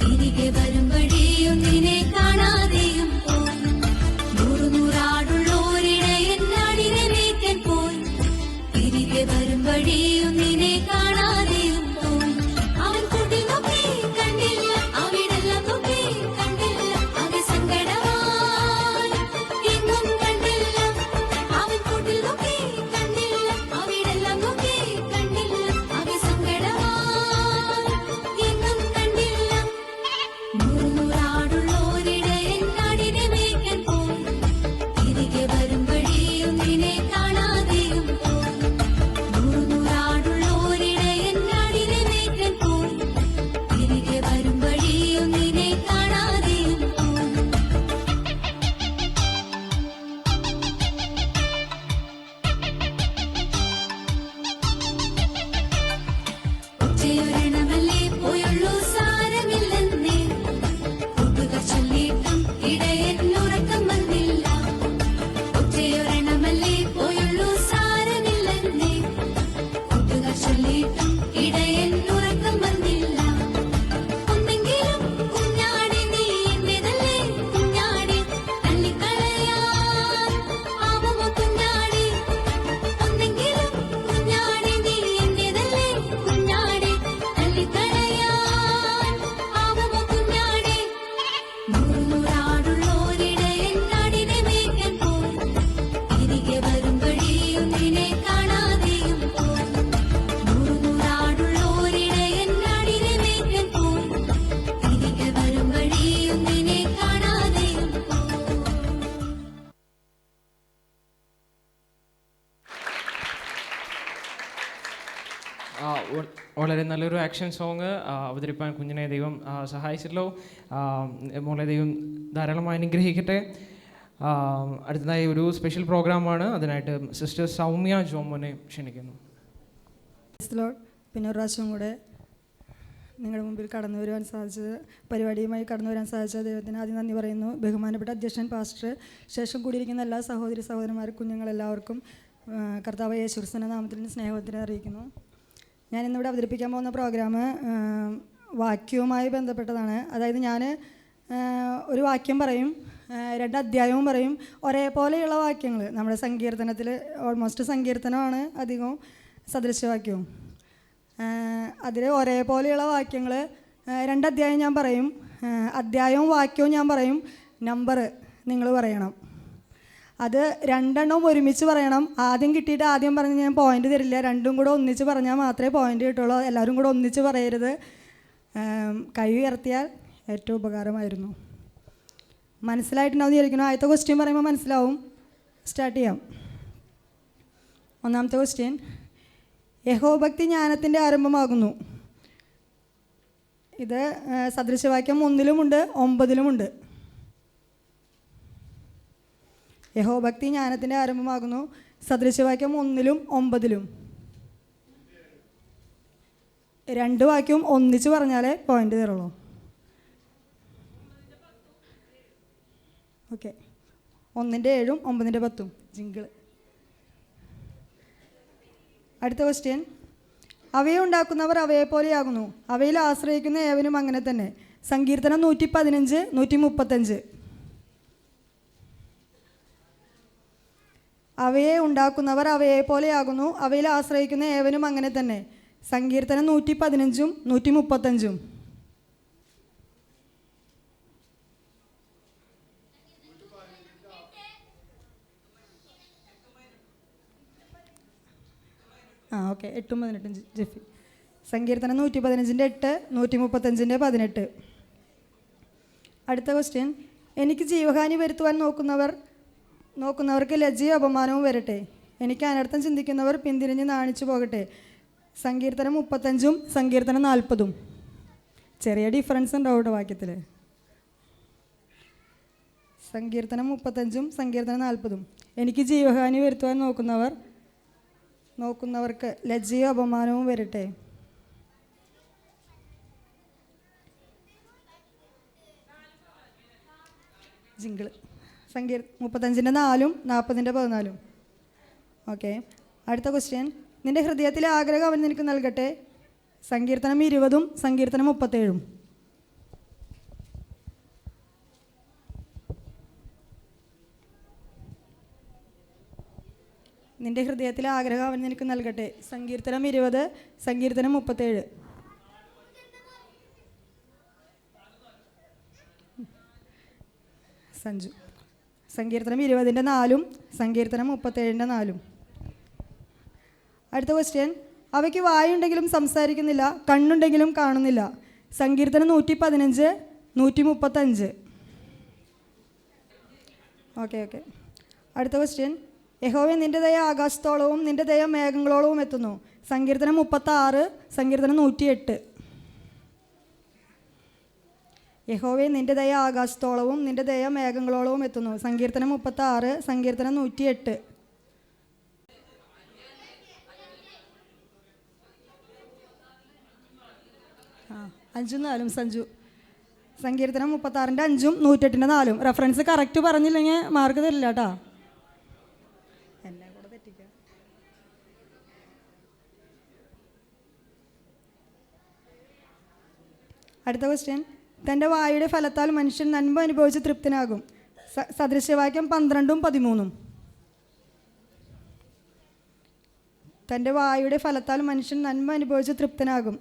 തിരികെ വരും വഴിയൊന്നിനെ കാണാതെയും പോയി. വളരെ നല്ലൊരു ആക്ഷൻ സോങ് അവതരിപ്പാൻ കുഞ്ഞിനെ ദൈവം സഹായിച്ചല്ലോ. മോളെ ദൈവം ധാരാളമായി അനുഗ്രഹിക്കട്ടെ. അടുത്തതായി ഒരു സ്പെഷ്യൽ പ്രോഗ്രാമാണ്. അതിനായിട്ട് സിസ്റ്റർ സൗമ്യ ജോമോനെ ക്ഷണിക്കുന്നു. പിന്നെ ഒരു പ്രാവശ്യം കൂടെ നിങ്ങളുടെ മുമ്പിൽ കടന്നു വരുവാൻ സാധിച്ചത്, പരിപാടിയുമായി കടന്നു വരാൻ സാധിച്ച ദൈവത്തിന് ആദ്യം നന്ദി പറയുന്നു. ബഹുമാനപ്പെട്ട അധ്യക്ഷൻ പാസ്റ്റർ, ശേഷം കൂടിയിരിക്കുന്ന എല്ലാ സഹോദരി സഹോദരന്മാർ, കുഞ്ഞുങ്ങളെല്ലാവർക്കും കർത്താവ് യേശുക്രിസ്തുവിന്റെ നാമത്തിൽ സ്നേഹത്തിന് അറിയിക്കുന്നു. ഞാനിന്നിവിടെ അവതരിപ്പിക്കാൻ പോകുന്ന പ്രോഗ്രാം വാക്യവുമായി ബന്ധപ്പെട്ടതാണ്. അതായത് ഞാൻ ഒരു വാക്യം പറയും, 2 അധ്യായവും പറയും, ഒരേപോലെയുള്ള വാക്യങ്ങൾ. നമ്മുടെ സങ്കീർത്തനത്തിൽ ഓൾമോസ്റ്റ് സങ്കീർത്തനമാണ് അധികവും സദൃശവാക്യവും. അതിൽ ഒരേപോലെയുള്ള വാക്യങ്ങൾ 2 അധ്യായം ഞാൻ പറയും, അധ്യായവും വാക്യവും ഞാൻ പറയും, നമ്പർ നിങ്ങൾ പറയണം. അത് 2 എണ്ണവും ഒരുമിച്ച് പറയണം. ആദ്യം കിട്ടിയിട്ട് ആദ്യം പറഞ്ഞ് ഞാൻ പോയിൻ്റ് തരില്ല, 2ഉം കൂടെ ഒന്നിച്ച് പറഞ്ഞാൽ മാത്രമേ പോയിൻ്റ് കിട്ടുള്ളൂ. എല്ലാവരും കൂടെ ഒന്നിച്ച് പറയരുത്. കൈ ഉയർത്തിയാൽ ഏറ്റവും ഉപകാരമായിരുന്നു. മനസ്സിലായിട്ടുണ്ടാവും വിചാരിക്കുന്നു. ആദ്യത്തെ ക്വസ്റ്റ്യൻ പറയുമ്പോൾ മനസ്സിലാവും. സ്റ്റാർട്ട് ചെയ്യാം. ഒന്നാമത്തെ ക്വസ്റ്റ്യൻ, യഹോഭക്തി ജ്ഞാനത്തിൻ്റെ ആരംഭമാകുന്നു. ഇത് സദൃശവാക്യം 1-ലുമുണ്ട് 9-ലുമുണ്ട്. യഹോഭക്തി ജ്ഞാനത്തിൻ്റെ ആരംഭമാകുന്നു. സദൃശവാക്യം 1-ലും 9-ലും. 2 വാക്യവും ഒന്നിച്ച് പറഞ്ഞാലേ പോയിൻ്റ് തരുള്ളൂ. ഓക്കെ. 1-ന്റെ 7-ഉം 9-ന്റെ 10-ഉം ജിങ്കിള്. അടുത്ത ക്വസ്റ്റ്യൻ, അവയെ ഉണ്ടാക്കുന്നവർ അവയെപ്പോലെയാകുന്നു, അവയിൽ ആശ്രയിക്കുന്ന ഏവനും അങ്ങനെ തന്നെ. സങ്കീർത്തനം 115, 135. അവയെ ഉണ്ടാക്കുന്നവർ അവയെപ്പോലെയാകുന്നു, അവയിൽ ആശ്രയിക്കുന്ന ഏവനും അങ്ങനെ തന്നെ. സങ്കീർത്തനം 115-ഉം 135. ഓക്കെ. 8-ഉം 18-ഉം ജെഫി. സങ്കീർത്തനം 115-ന്റെ 8, 135-ന്റെ 18. അടുത്ത ക്വസ്റ്റ്യൻ, എനിക്ക് ജീവഹാനി വരുത്തുവാൻ നോക്കുന്നവർക്ക് ലജ്ജയും അപമാനവും വരട്ടെ. എനിക്ക് അനർത്ഥം ചിന്തിക്കുന്നവർ പിന്തിരിഞ്ഞ് നാണിച്ചു പോകട്ടെ. സങ്കീർത്തനം 35-ഉം സങ്കീർത്തനം 40-ഉം. ചെറിയ ഡിഫറൻസ് ഉണ്ടാവും ഇവിടെ വാക്യത്തിൽ. സങ്കീർത്തനം 35-ഉം സങ്കീർത്തനം 40-ഉം. എനിക്ക് ജീവഹാനി വരുത്തുവാൻ നോക്കുന്നവർക്ക് ലജ്ജയും അപമാനവും വരട്ടെ. ജിങ്കിള്. 35-ന്റെ 4-ഉം 40-ന്റെ 14-ഉം. ഓക്കെ. അടുത്ത ക്വസ്റ്റ്യൻ, നിന്റെ ഹൃദയത്തിലെ ആഗ്രഹം അവൻ നിനക്ക് നൽകട്ടെ. സങ്കീർത്തനം 20-ഉം സങ്കീർത്തനം 37-ഉം. നിന്റെ ഹൃദയത്തിലെ ആഗ്രഹം അവൻ നിനക്ക് നൽകട്ടെ. സങ്കീർത്തനം 20, സങ്കീർത്തനം 37. സഞ്ജു. സങ്കീർത്തനം 20-ന്റെ 4-ഉം സങ്കീർത്തനം 37-ന്റെ 4-ഉം. അടുത്ത ക്വസ്റ്റ്യൻ, അവയ്ക്ക് വായുണ്ടെങ്കിലും സംസാരിക്കുന്നില്ല, കണ്ണുണ്ടെങ്കിലും കാണുന്നില്ല. സങ്കീർത്തനം 115, 135. ഓക്കെ. അടുത്ത ക്വസ്റ്റ്യൻ, യഹോവേ നിന്റെ ദയ ആകാശത്തോളവും നിന്റെ ദയ മേഘങ്ങളോളവും എത്തുന്നു. സങ്കീർത്തനം 36, സങ്കീർത്തനം 108. യഹോവേ നിന്റെ ദയ ആകാശത്തോളവും നിന്റെ ദയ മേഘങ്ങളോളവും എത്തുന്നു. സങ്കീർത്തനം 36, സങ്കീർത്തനം 108. അഞ്ചും 4-ഉം സഞ്ജു. സങ്കീർത്തനം 36-ന്റെ 5-ഉം 108-ന്റെ 4-ഉം. റെഫറൻസ് കറക്റ്റ് പറഞ്ഞില്ലെങ്കിൽ മാർക്ക് തരില്ല കേട്ടോ. എന്നെ കൂടെ തെറ്റിക്കാം. അടുത്ത ക്വസ്റ്റ്യൻ, തൻ്റെ വായുടെ ഫലത്താൽ മനുഷ്യൻ നന്മ അനുഭവിച്ച് തൃപ്തനാകും. സദൃശവാക്യം 12-ഉം 13-ഉം. തൻ്റെ വായുടെ ഫലത്താൽ മനുഷ്യൻ നന്മ അനുഭവിച്ച് തൃപ്തനാകും.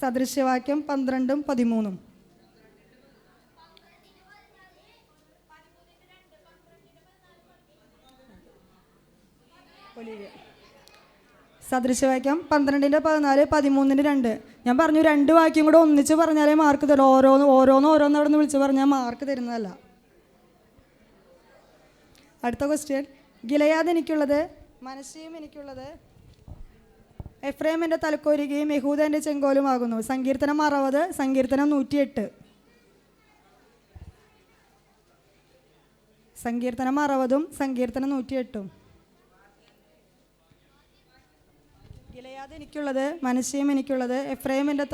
സദൃശവാക്യം 12-ഉം 13-ഉം. സദൃശവാക്യം 12-ന്റെ 14, 13-ന്റെ 2. ഞാൻ പറഞ്ഞു 2 വാക്യം കൂടെ ഒന്നിച്ച് പറഞ്ഞാലേ മാർക്ക് തരും. ഓരോന്ന് അവിടെ നിന്ന് വിളിച്ച് പറഞ്ഞാൽ മാർക്ക് തരുന്നതല്ല. അടുത്ത ക്വസ്റ്റ്യൻ, ഗിലെയാദ് എനിക്കുള്ളത്, മനശ്ശെയും എനിക്കുള്ളത്, എഫ്രൈമിൻ്റെ തലക്കോരികയും യഹൂദൻ്റെ ചെങ്കോലുമാകുന്നു. സങ്കീർത്തനം 60, സങ്കീർത്തനം 108. സങ്കീർത്തനം 60, സങ്കീർത്തനം 108. ഗിലെയാദ് എനിക്കുള്ളത്, മനശ്ശെയും എനിക്കുള്ളത്. എഫ്രൈമിൻ്റെ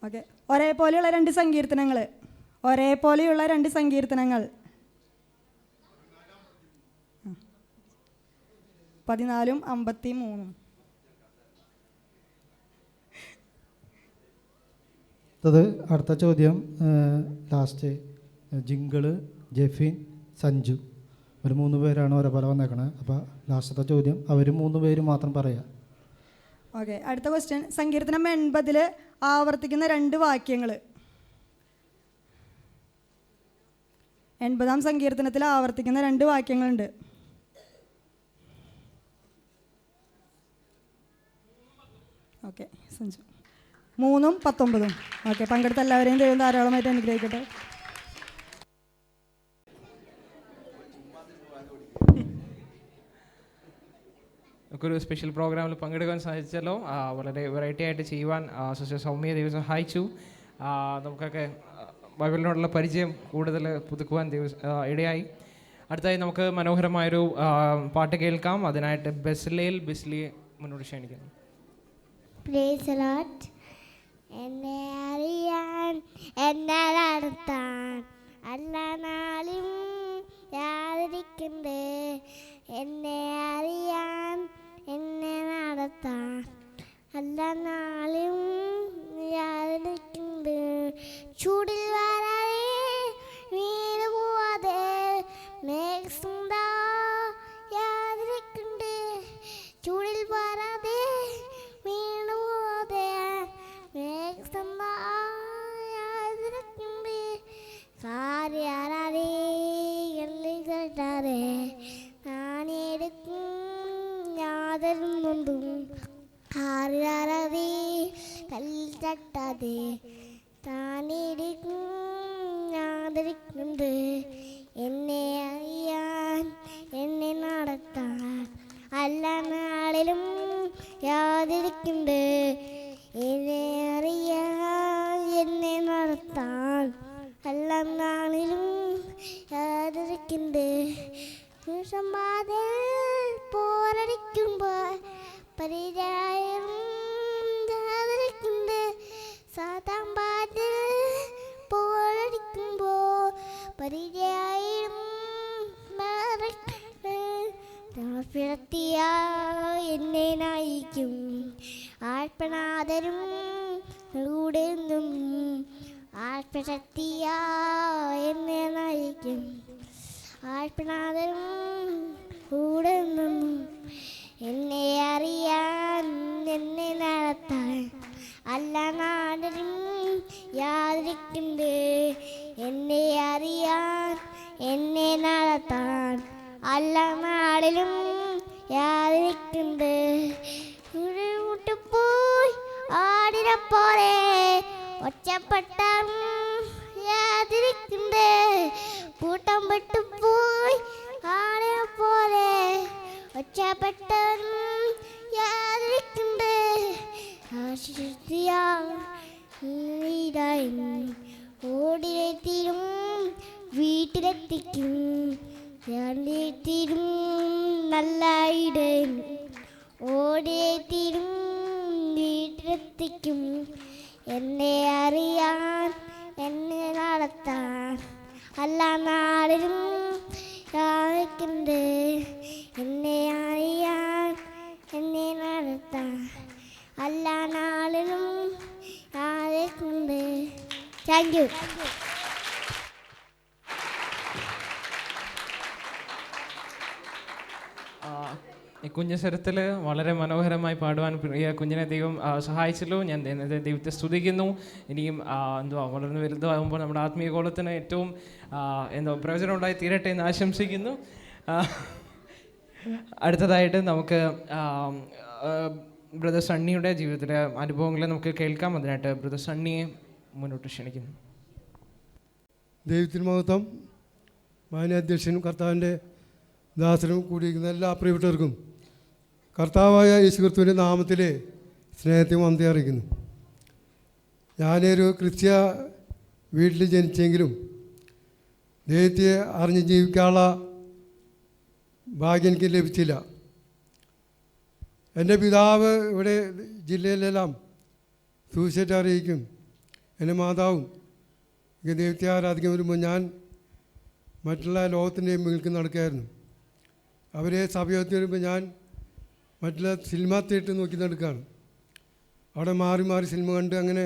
ഓക്കെ. ഒരേപോലെയുള്ള 2 സങ്കീർത്തനങ്ങൾ, ഒരേപോലെയുള്ള 2 സങ്കീർത്തനങ്ങൾ. 14, 53. അടുത്ത ചോദ്യം ലാസ്റ്റ് ജിങ്കിള്, ജെഫിൻ, സഞ്ജു, ഒരു 3 പേരാണ് ഒരേപോലെ വന്നേക്കണേ. അപ്പോൾ ലാസ്റ്റത്തെ ചോദ്യം അവർ 3 പേര് മാത്രം പറയാം. ഓക്കെ. അടുത്ത ക്വസ്റ്റ്യൻ, സങ്കീർത്തനം 80 ആവർത്തിക്കുന്ന 2 വാക്യങ്ങൾ. 80-ാം സങ്കീർത്തനത്തിൽ ആവർത്തിക്കുന്ന 2 വാക്യങ്ങളുണ്ട്. ഓക്കെ. സഞ്ജു 3-ഉം 19-ഉം. ഓക്കെ. പങ്കെടുത്ത എല്ലാവരെയും ദൈവം ധാരാളമായിട്ട് അനുഗ്രഹിക്കട്ടെ. നമുക്കൊരു സ്പെഷ്യൽ പ്രോഗ്രാമിൽ പങ്കെടുക്കാൻ സാധിച്ചല്ലോ. വളരെ വെറൈറ്റി ആയിട്ട് ചെയ്യുവാൻ സിസ്റ്റർ സൗമ്യ ദൈവം സഹായിച്ചു. നമുക്കൊക്കെ ബൈബിളിനോടുള്ള പരിചയം കൂടുതൽ പുതുക്കുവാൻ ഇടയായി. അടുത്തായി നമുക്ക് മനോഹരമായൊരു പാട്ട് കേൾക്കാം. അതിനായിട്ട് ബിസ്ലിയെ മുന്നോട്ട് ക്ഷണിക്കുന്നു. എന്നെ അറിയാൻ എന്നെ നടത്താൻ അല്ല നാളും യാതിരിക്കണ്ടേ. എന്നെ അറിയാൻ എന്നെ നടത്താൻ അല്ല നാളും യാതിരിക്കണ്ട്. ചൂടിൽ വരാതെ വീണ് പോവാതെ മേഘസുന്ദ യാതിരിക്കണ്ട്. ചൂടിൽ വരാതെ വീണ് പോവാതെ മേഘസുന്ദ യാതിരിക്കണ്ട്. കാര്യാരാതെ എല്ലാം കേട്ടാതെ ഞാനെടുക്കും യാതൊരുന്നുണ്ടും. കാര്യാരാതെ കല്ലിൽ തട്ടാതെ താനെടുക്കും യാതിരിക്കുന്നുണ്ട്. എന്നെ അറിയാൻ എന്നെ നടത്താൻ അല്ല നാളിലും യാതിരിക്കുന്നുണ്ട്. എന്നെ അറിയാൻ എന്നെ നടത്താൻ അല്ല നാളിലും യാതിരിക്കുന്നുണ്ട്. സമ്പാദം പോരടിക്കുമ്പോൾ പരിചയം യാതിരിക്കുന്നുണ്ട്. സാതാമ്പാതിൽ പോരടിക്കുമ്പോൾ പരിചയം എന്നെ നയിക്കും. ആത്മനാഥരും കൂടെ നിന്നും ആത്മശക്തിയ എന്നെ നയിക്കും. ആത്മനാഥരും കൂടെ നിന്നും എന്നെ അറിയാൻ എന്നെ നടത്താൻ അല്ല നാടരും യാതിരിക്കുന്നുണ്ട്. എന്നെ അറിയാൻ എന്നെ നടത്താൻ അല്ല നാടിലും യാതിരിക്കുന്നുണ്ട്. പോയി ആടിനപ്പോലെ ഒച്ചപ്പെട്ട യാതിരിക്കുന്നുണ്ട്. കൂട്ടം പെട്ടുപോയി ആടിനെ പോലെ ഒച്ചപ്പെട്ട യാതിരിക്കുന്നുണ്ട്. ഓടിലെത്തിരും വീട്ടിലെത്തിക്കും. രണ്ടിലും നല്ല ഇടയും ഓടിയെത്തിരും വീട്ടിലെത്തിക്കും. എന്നെ അറിയാൻ എന്നെ നടത്താൻ അല്ല നാളിലും യാതിരിക്കുന്നുണ്ട്. എന്നെ അറിയാൻ എന്നെ നടത്താൻ അല്ല നാളിലും യാതിരിക്കുന്നുണ്ട്. Thank you. ഈ കുഞ്ഞസ്വരത്തിൽ വളരെ മനോഹരമായി പാടുവാൻ പ്രിയ കുഞ്ഞിനെ ദൈവം സഹായിച്ചല്ലോ. ഞാൻ ദൈവത്തെ സ്തുതിക്കുന്നു. ഇനിയും വളർന്ന് വലുതാകുമ്പോൾ നമ്മുടെ ആത്മീയ ഗോളത്തിന് ഏറ്റവും പ്രയോജനം ഉണ്ടായി തീരട്ടെ എന്ന് ആശംസിക്കുന്നു. അടുത്തതായിട്ട് നമുക്ക് ബ്രദർ സണ്ണിയുടെ ജീവിതത്തിലെ അനുഭവങ്ങളെ നമുക്ക് കേൾക്കാം. അതിനായിട്ട് ബ്രദർ സണ്ണിയെ മുന്നോട്ട് ക്ഷണിക്കുന്നു. ദൈവത്തിന് മഹത്വം. മാന്യാധ്യക്ഷനും കർത്താവിൻ്റെ ദാസനും കൂടിയിരിക്കുന്ന എല്ലാ പ്രിയപ്പെട്ടവർക്കും കർത്താവായ യേശുക്രിസ്തുവിൻ്റെ നാമത്തിലെ സ്നേഹത്തെ വന്ദി അറിയിക്കുന്നു. ഞാനൊരു ക്രിസ്ത്യ വീട്ടിൽ ജനിച്ചെങ്കിലും ദൈവത്തെ അറിഞ്ഞ് ജീവിക്കാനുള്ള ഭാഗ്യം എനിക്ക് ലഭിച്ചില്ല. എൻ്റെ പിതാവ് ഇവിടെ ജില്ലയിലെല്ലാം സുവിശേഷം അറിയിക്കും. എൻ്റെ മാതാവും എനിക്ക് ദൈവത്തെ ആരാധിക്കാൻ വരുമ്പോൾ ഞാൻ മറ്റുള്ള ലോകത്തിൻ്റെ മുകളിൽ നടക്കുകയായിരുന്നു. അവരെ സഭയോത്തിൽ വരുമ്പോൾ ഞാൻ മറ്റുള്ള സിനിമ തിയേറ്റർ നോക്കി നടക്കുകയാണ്. അവിടെ മാറി മാറി സിനിമ കണ്ട് അങ്ങനെ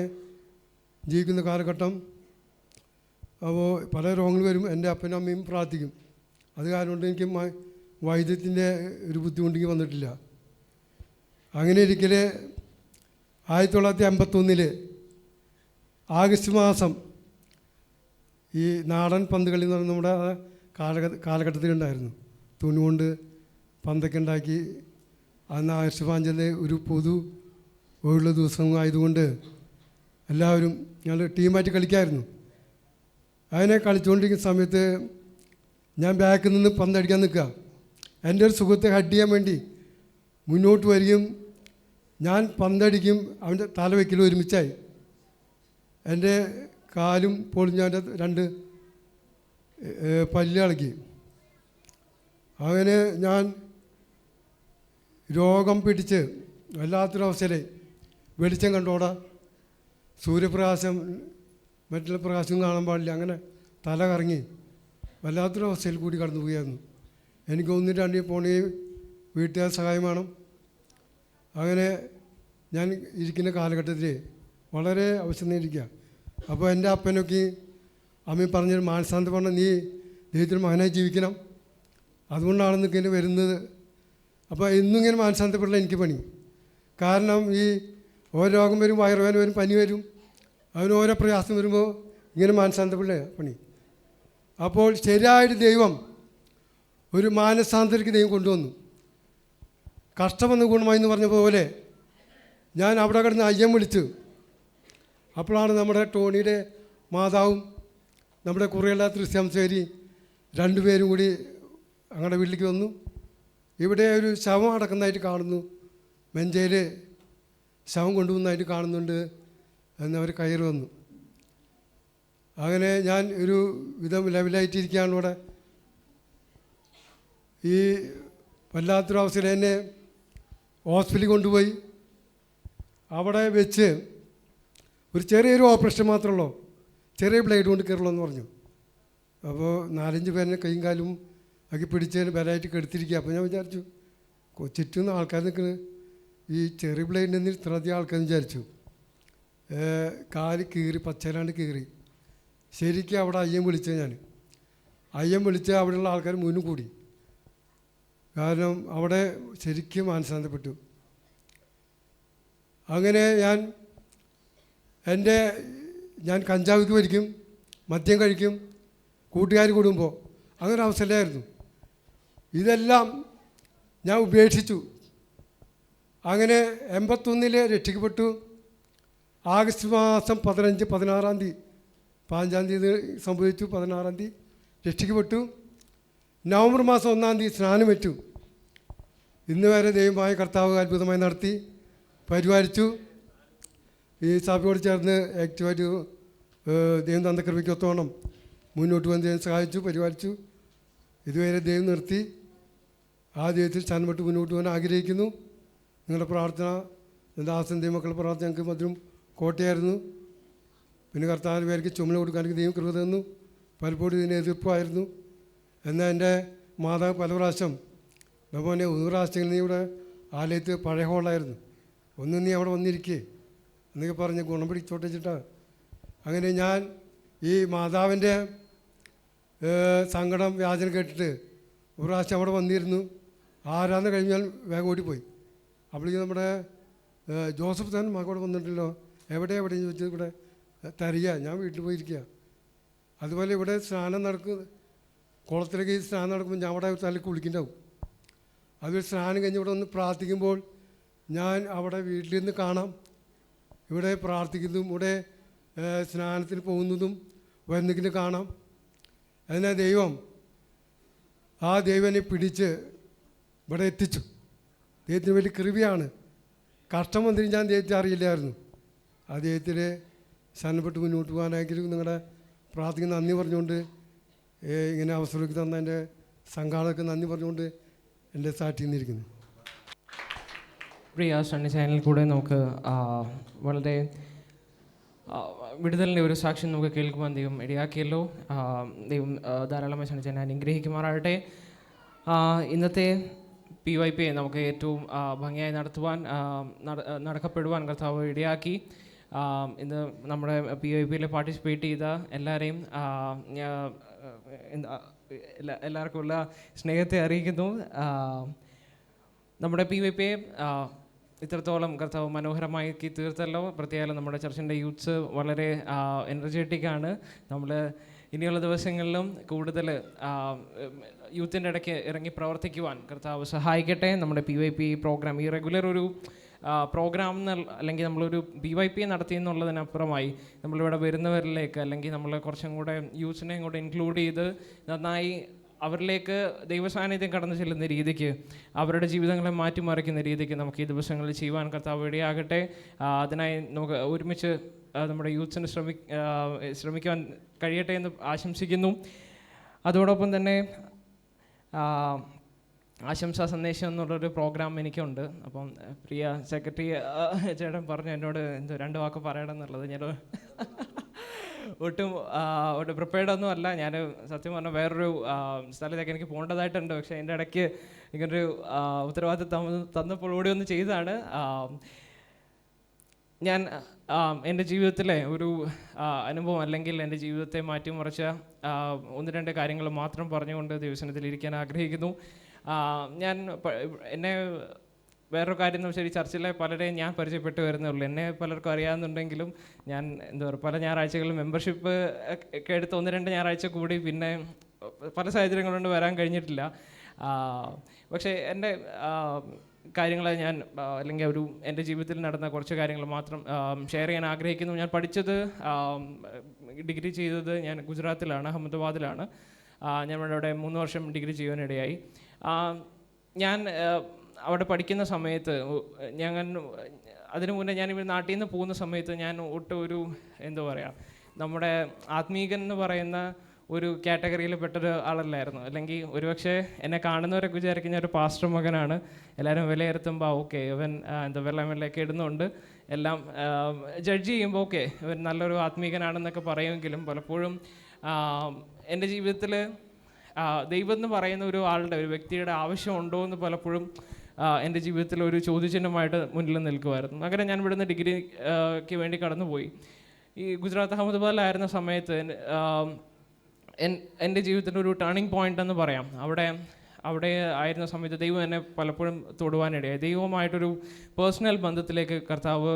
ജീവിക്കുന്ന കാലഘട്ടം. അപ്പോൾ പല രോഗങ്ങൾ വരും. എൻ്റെ അപ്പനും അമ്മയും പ്രാർത്ഥിക്കും. അത് കാരണം കൊണ്ട് എനിക്ക് വൈദ്യത്തിൻ്റെ ഒരു ബുദ്ധിമുട്ട് വന്നിട്ടില്ല. അങ്ങനെ ഇരിക്കൽ 1951 ആഗസ്റ്റ് മാസം ഈ നാടൻ പന്തുകളി എന്ന് പറയുന്ന നമ്മുടെ കാലഘട്ടത്തിലുണ്ടായിരുന്നു. തുണി കൊണ്ട് പന്തൊക്കെ ഉണ്ടാക്കി അന്ന് ആഗസ്റ്റ് 15 ഒരു പൊതു ഒഴിവുള്ള ദിവസം ആയതുകൊണ്ട് എല്ലാവരും ഞങ്ങൾ ടീമായിട്ട് കളിക്കായിരുന്നു. അതിനെ കളിച്ചുകൊണ്ടിരിക്കുന്ന സമയത്ത് ഞാൻ ബാക്കിൽ നിന്ന് പന്തടിക്കാൻ നിൽക്കുക. എൻ്റെ ഒരു സുഖത്തെ ഹഡ് ചെയ്യാൻ വേണ്ടി മുന്നോട്ട് വരികയും ഞാൻ പന്തടിക്കും അവൻ്റെ തല വയ്ക്കലും ഒരുമിച്ചായി. എൻ്റെ കാലും പൊളിഞ്ഞവൻ്റെ 2 പല്ല് ഇളക്കി. അങ്ങനെ ഞാൻ രോഗം പിടിച്ച് വല്ലാത്തൊരവസ്ഥയിൽ വെളിച്ചം കണ്ടോടാ, സൂര്യപ്രകാശം മറ്റുള്ള പ്രകാശം കാണാൻ പാടില്ല. അങ്ങനെ തല കറങ്ങി വല്ലാത്തൊരവസ്ഥയിൽ കൂടി കടന്നു പോവുകയായിരുന്നു. എനിക്ക് 1-2 പോണെങ്കിൽ വീട്ടുകാർ സഹായം വേണം. അങ്ങനെ ഞാൻ ഇരിക്കുന്ന കാലഘട്ടത്തിൽ വളരെ അവശനിരിക്കുക. അപ്പോൾ എൻ്റെ അപ്പനൊക്കെ അമ്മ പറഞ്ഞൊരു മാനസാന്തം പറഞ്ഞാൽ നീ ദൈവത്തിന് മകനായി ജീവിക്കണം, അതുകൊണ്ടാണ് നിൽക്കേണ്ടി വരുന്നത്. അപ്പോൾ എന്നും ഇങ്ങനെ മാനസാന്തപ്പെടില്ല എനിക്ക് പണി. കാരണം ഈ ഓരോ രോഗം വരും, വയറുവേദന വരും, പനി വരും, അതിന് ഓരോ പ്രയാസം വരുമ്പോൾ ഇങ്ങനെ മാനസാന്തപ്പെടില്ല പണി. അപ്പോൾ ശരിയായിട്ട് ദൈവം ഒരു മാനസാന്തരക്ക് ദൈവം കൊണ്ടുവന്നു. കഷ്ടമെന്ന് ഗുണമായി എന്ന് പറഞ്ഞ പോലെ ഞാൻ അവിടെ കിടന്ന് അയ്യം വിളിച്ചു. അപ്പോഴാണ് നമ്മുടെ ടോണിയുടെ മാതാവും നമ്മുടെ കുറേയുള്ള തൃശ്ശംശേരി 2 പേരും കൂടി ഞങ്ങളുടെ വീട്ടിലേക്ക് വന്നു. ഇവിടെ ഒരു ശവം അടക്കുന്നതായിട്ട് കാണുന്നു, മെഞ്ചയിൽ ശവം കൊണ്ടുവന്നതായിട്ട് കാണുന്നുണ്ട് എന്നവർ കയറി വന്നു. അങ്ങനെ ഞാൻ ഒരു വിധം ലെവലായിട്ടിരിക്കുകയാണ് ഇവിടെ. ഈ വല്ലാത്തൊരവസ്ഥയിൽ എന്നെ ഹോസ്പിറ്റലിൽ കൊണ്ടുപോയി. അവിടെ വെച്ച് ഒരു ചെറിയൊരു ഓപ്പറേഷൻ മാത്രമുള്ളൂ, ചെറിയ ബ്ലേഡ് കൊണ്ട് കയറുള്ളൂ എന്ന് പറഞ്ഞു. അപ്പോൾ 4-5 പേരെ കൈയും കാലും ആക്കി പിടിച്ചതിന് ബലമായിട്ട് കെടുത്തിരിക്കുക. അപ്പോൾ ഞാൻ വിചാരിച്ചു ചുറ്റുന്ന ആൾക്കാർ നിൽക്കുന്നത് ഈ ചെറിയ ബ്ലേഡിൽ നിന്ന് ഇത്രയധികം ആൾക്കാരെന്ന് വിചാരിച്ചു. കാല് കീറി, പച്ചയിലാണ്ട് കീറി. ശരിക്കും അവിടെ അയ്യം വിളിച്ചത് ഞാൻ. അയ്യം വിളിച്ച് അവിടെയുള്ള ആൾക്കാർ മുന്നും കൂടി. കാരണം അവിടെ ശരിക്കും മാനസാന്തപ്പെട്ടു. അങ്ങനെ ഞാൻ കഞ്ചാവിക്ക് വലിക്കും, മദ്യം കഴിക്കും, കൂട്ടുകാർ കൂടുമ്പോൾ അങ്ങനെ അവസ്ഥയിലായിരുന്നു. ഇതെല്ലാം ഞാൻ ഉപേക്ഷിച്ചു. അങ്ങനെ 81 രക്ഷിക്കപ്പെട്ടു. ആഗസ്റ്റ് മാസം 16-ആം തീയതി 15-ആം തീയതി സംഭവിച്ചു. 16-ആം തീയതി രക്ഷിക്കപ്പെട്ടു. നവംബർ മാസം 1-ാം തീയതി സ്നാനം വെച്ചു. ഇന്ന് വരെ ദൈവമായ കർത്താവ് അത്ഭുതമായി നടത്തി പരിപാലിച്ചു. ഈ സഭയോട് ചേർന്ന് ആക്റ്റീവായിട്ട് ദൈവം തന്ന കൃപയ്ക്കൊത്തോണം മുന്നോട്ട് വന്ന് ദൈവം സഹായിച്ചു, പരിപാലിച്ചു. ഇതുവരെ ദൈവം നിർത്തി. ആ ദൈവത്തിൽ ചാനപ്പെട്ട് മുന്നോട്ട് പോകാൻ ആഗ്രഹിക്കുന്നു. നിങ്ങളുടെ പ്രാർത്ഥന, ദാസൻ ദൈവമക്കളുടെ പ്രാർത്ഥന ഞങ്ങൾക്ക് മധുരം കോട്ടയായിരുന്നു. പിന്നെ കർത്താവിൻ്റെ പേർക്ക് ചുമല കൊടുക്കാനൊക്കെ ദൈവം കൃപ തന്നു. പലപ്പോഴും ഇതിന് എതിർപ്പായിരുന്നു. എന്നാൽ എൻ്റെ മാതാവ് പല പ്രാവശ്യം നമ്മെ 1 പ്രാവശ്യങ്ങളിൽ നീ ഇവിടെ ആലയത്ത് പഴയ ഹോളായിരുന്നു, ഒന്ന് നീ അവിടെ വന്നിരിക്കേ എന്നൊക്കെ പറഞ്ഞ് ഗുണം പിടിച്ചോട്ട് വെച്ചിട്ടാണ്. അങ്ങനെ ഞാൻ ഈ മാതാവിൻ്റെ സങ്കടം വ്യാജന കേട്ടിട്ട് 1 പ്രാവശ്യം അവിടെ വന്നിരുന്നു. ആരാന്ന് കഴിഞ്ഞാൽ വേഗം ഓടിപ്പോയി. അപ്പോഴേക്കും നമ്മുടെ ജോസഫ് താൻ മകോടെ വന്നിട്ടില്ലോ, എവിടെയും ചോദിച്ചത് ഇവിടെ തരിക, ഞാൻ വീട്ടിൽ പോയിരിക്കുക. അതുപോലെ ഇവിടെ സ്നാനം കുളത്തിലേക്ക് സ്നാനം നടക്കുമ്പോൾ ഞാൻ അവിടെ തലക്ക് കുളിക്കുന്നുണ്ടാവും. അത് സ്നാനം കഴിഞ്ഞ് ഇവിടെ ഒന്ന് പ്രാർത്ഥിക്കുമ്പോൾ ഞാൻ അവിടെ വീട്ടിൽ നിന്ന് കാണാം, ഇവിടെ പ്രാർത്ഥിക്കുന്നതും ഇവിടെ സ്നാനത്തിന് പോകുന്നതും വരുന്നതിന് കാണാം. അതിനെ ആ ദൈവനെ പിടിച്ച് ഇവിടെ എത്തിച്ചു. ദൈവത്തിന് വലിയ കൃപയാണ്. കഷ്ടം വന്നിട്ട് ഞാൻ ദൈവത്തെ അറിയില്ലായിരുന്നു. ആ ദൈവത്തിൽ ശരണപ്പെട്ട് മുന്നോട്ട് പോകാനായെങ്കിലും നിങ്ങളുടെ പ്രാർത്ഥിക്കുന്ന നന്ദി പറഞ്ഞുകൊണ്ട്, ഇങ്ങനെ അവസരമൊക്കെ തന്ന എൻ്റെ സംഘാടകർക്ക് നന്ദി പറഞ്ഞുകൊണ്ട് എൻ്റെ സാക്ഷി നിന്നിരിക്കുന്നു. പ്രിയ സണ്ണി ചാനലിൽ കൂടെ നമുക്ക് വളരെ വിടുതലിൻ്റെ ഒരു സാക്ഷ്യം നമുക്ക് കേൾക്കുവാൻ ദൈവം ഇടയാക്കിയല്ലോ. ദൈവം ധാരാളമായി സണ്ണി ചാനൽ അനുഗ്രഹിക്കുമാറാകട്ടെ. ഇന്നത്തെ PYP നമുക്ക് ഏറ്റവും ഭംഗിയായി നടക്കപ്പെടുവാൻ കർത്താവ് ഇടയാക്കി. ഇന്ന് നമ്മുടെ PYPയിൽ പാർട്ടിസിപ്പേറ്റ് ചെയ്ത എല്ലാവരെയും എല്ലാവർക്കുമുള്ള സ്നേഹത്തെ അറിയിക്കുന്നു. നമ്മുടെ PYP ഇത്രത്തോളം കർത്താവ് മനോഹരമാക്കി തീർത്തല്ലോ. പ്രത്യേകം നമ്മുടെ ചർച്ചിൻ്റെ യൂത്ത്സ് വളരെ എനർജറ്റിക്കാണ്. നമ്മൾ ഇനിയുള്ള ദിവസങ്ങളിലും കൂടുതൽ യൂത്തിൻ്റെ ഇടയ്ക്ക് ഇറങ്ങി പ്രവർത്തിക്കുവാൻ കർത്താവ് സഹായിക്കട്ടെ. നമ്മുടെ PYP പ്രോഗ്രാം ഈ റെഗുലർ ഒരു പ്രോഗ്രാം അല്ലെങ്കിൽ നമ്മളൊരു PYP നടത്തി എന്നുള്ളതിനപ്പുറമായി നമ്മളിവിടെ വരുന്നവരിലേക്ക് അല്ലെങ്കിൽ നമ്മൾ കുറച്ചും കൂടെ യൂത്ത്സിനെയും കൂടെ ഇൻക്ലൂഡ് ചെയ്ത് നന്നായി അവരിലേക്ക് ദൈവസാന്നിധ്യം കടന്നു ചെല്ലുന്ന രീതിക്ക്, അവരുടെ ജീവിതങ്ങളെ മാറ്റിമറിക്കുന്ന രീതിക്ക് നമുക്ക് ഈ ദിവസങ്ങളിൽ ചെയ്യുവാൻ കർത്താവ് ഇടയാകട്ടെ. അതിനായി നമുക്ക് ഒരുമിച്ച് നമ്മുടെ യൂത്ത്സിന് ശ്രമിക്കുവാൻ കഴിയട്ടെ എന്ന് ആശംസിക്കുന്നു. അതോടൊപ്പം തന്നെ ആശംസാ സന്ദേശം എന്നുള്ളൊരു പ്രോഗ്രാം എനിക്കുണ്ട്. അപ്പം പ്രിയ സെക്രട്ടറി ചേട്ടൻ പറഞ്ഞു എന്നോട് രണ്ട് വാക്ക് പറയണം എന്നുള്ളത്. ഞാൻ ഒട്ടും പ്രിപ്പയർഡൊന്നും അല്ല. ഞാൻ സത്യം പറഞ്ഞാൽ വേറൊരു സ്ഥലത്തേക്ക് എനിക്ക് പോകേണ്ടതായിട്ടുണ്ട്. പക്ഷേ എൻ്റെ ഇടയ്ക്ക് ഇങ്ങനൊരു ഉത്തരവാദിത്വം തന്നപ്പോൾ ഓടി ഒന്ന് ചെയ്തതാണ്. ഞാൻ എൻ്റെ ജീവിതത്തിലെ ഒരു അനുഭവം അല്ലെങ്കിൽ എൻ്റെ ജീവിതത്തെ മാറ്റിമറിച്ച ഒന്ന് രണ്ട് കാര്യങ്ങൾ മാത്രം പറഞ്ഞുകൊണ്ട് ദൈവസന്നിധിയിൽ ഇരിക്കാൻ ആഗ്രഹിക്കുന്നു. ഞാൻ എന്നെ വേറൊരു കാര്യം എന്ന് വെച്ചാൽ ഈ ചർച്ചിലെ പലരെയും ഞാൻ പരിചയപ്പെട്ട് വരുന്നുള്ളൂ. എന്നെ പലർക്കും അറിയാവുന്നുണ്ടെങ്കിലും ഞാൻ പല ഞായറാഴ്ചകളിലും മെമ്പർഷിപ്പ് ഒക്കെ എടുത്ത് ഒന്ന് രണ്ട് ഞായറാഴ്ച കൂടി പിന്നെ പല സാഹചര്യങ്ങളുകൊണ്ട് വരാൻ കഴിഞ്ഞിട്ടില്ല. പക്ഷേ എൻ്റെ കാര്യങ്ങൾ ഞാൻ അല്ലെങ്കിൽ എൻ്റെ ജീവിതത്തിൽ നടന്ന കുറച്ച് കാര്യങ്ങൾ മാത്രം ഷെയർ ചെയ്യാൻ ആഗ്രഹിക്കുന്നു. ഞാൻ പഠിച്ചത് ഡിഗ്രി ചെയ്തത് ഞാൻ ഗുജറാത്തിലാണ്, അഹമ്മദാബാദിലാണ്. ഞാൻ അവിടെ 3 വർഷം ഡിഗ്രി ചെയ്യാനിടയായി. ഞാൻ അവിടെ പഠിക്കുന്ന സമയത്ത് അതിനു മുന്നേ ഞാൻ ഇവിടെ നാട്ടിൽ നിന്ന് പോകുന്ന സമയത്ത് ഞാൻ ഒട്ടും ഒരു നമ്മുടെ ആത്മീകൻ എന്ന് പറയുന്ന ഒരു കാറ്റഗറിയിൽ പെട്ടൊരു ആളല്ലായിരുന്നു. അല്ലെങ്കിൽ ഒരുപക്ഷെ എന്നെ കാണുന്നവരൊക്കെ വിചാരിക്കുന്ന ഒരു പാസ്റ്റർ മകനാണ്. എല്ലാവരും വിലയിരുത്തുമ്പോൾ ഓക്കെ ഇവൻ വെള്ളമൊക്കെ ഇടുന്നുണ്ട്, എല്ലാം ജഡ്ജ് ചെയ്യുമ്പോൾ ഓക്കെ ഇവൻ നല്ലൊരു ആത്മീകനാണെന്നൊക്കെ പറയുമെങ്കിലും പലപ്പോഴും എൻ്റെ ജീവിതത്തിൽ ദൈവം എന്ന് പറയുന്ന ഒരു വ്യക്തിയുടെ ആവശ്യമുണ്ടോ എന്ന് പലപ്പോഴും എൻ്റെ ജീവിതത്തിൽ ഒരു ചോദ്യചിഹ്നമായിട്ട് മുന്നിൽ നിൽക്കുമായിരുന്നു. അങ്ങനെ ഞാൻ ഇവിടുന്ന് ഡിഗ്രിക്ക് വേണ്ടി കടന്നുപോയി. ഈ ഗുജറാത്ത് അഹമ്മദാബാദിലായിരുന്ന സമയത്ത് എൻ്റെ ജീവിതത്തിൻ്റെ ഒരു ടേണിംഗ് പോയിൻ്റ് എന്ന് പറയാം. അവിടെ ആയിരുന്ന സമയത്ത് ദൈവം എന്നെ പലപ്പോഴും തൊടുവാനിടയായി. ദൈവവുമായിട്ടൊരു പേഴ്സണൽ ബന്ധത്തിലേക്ക് കർത്താവ്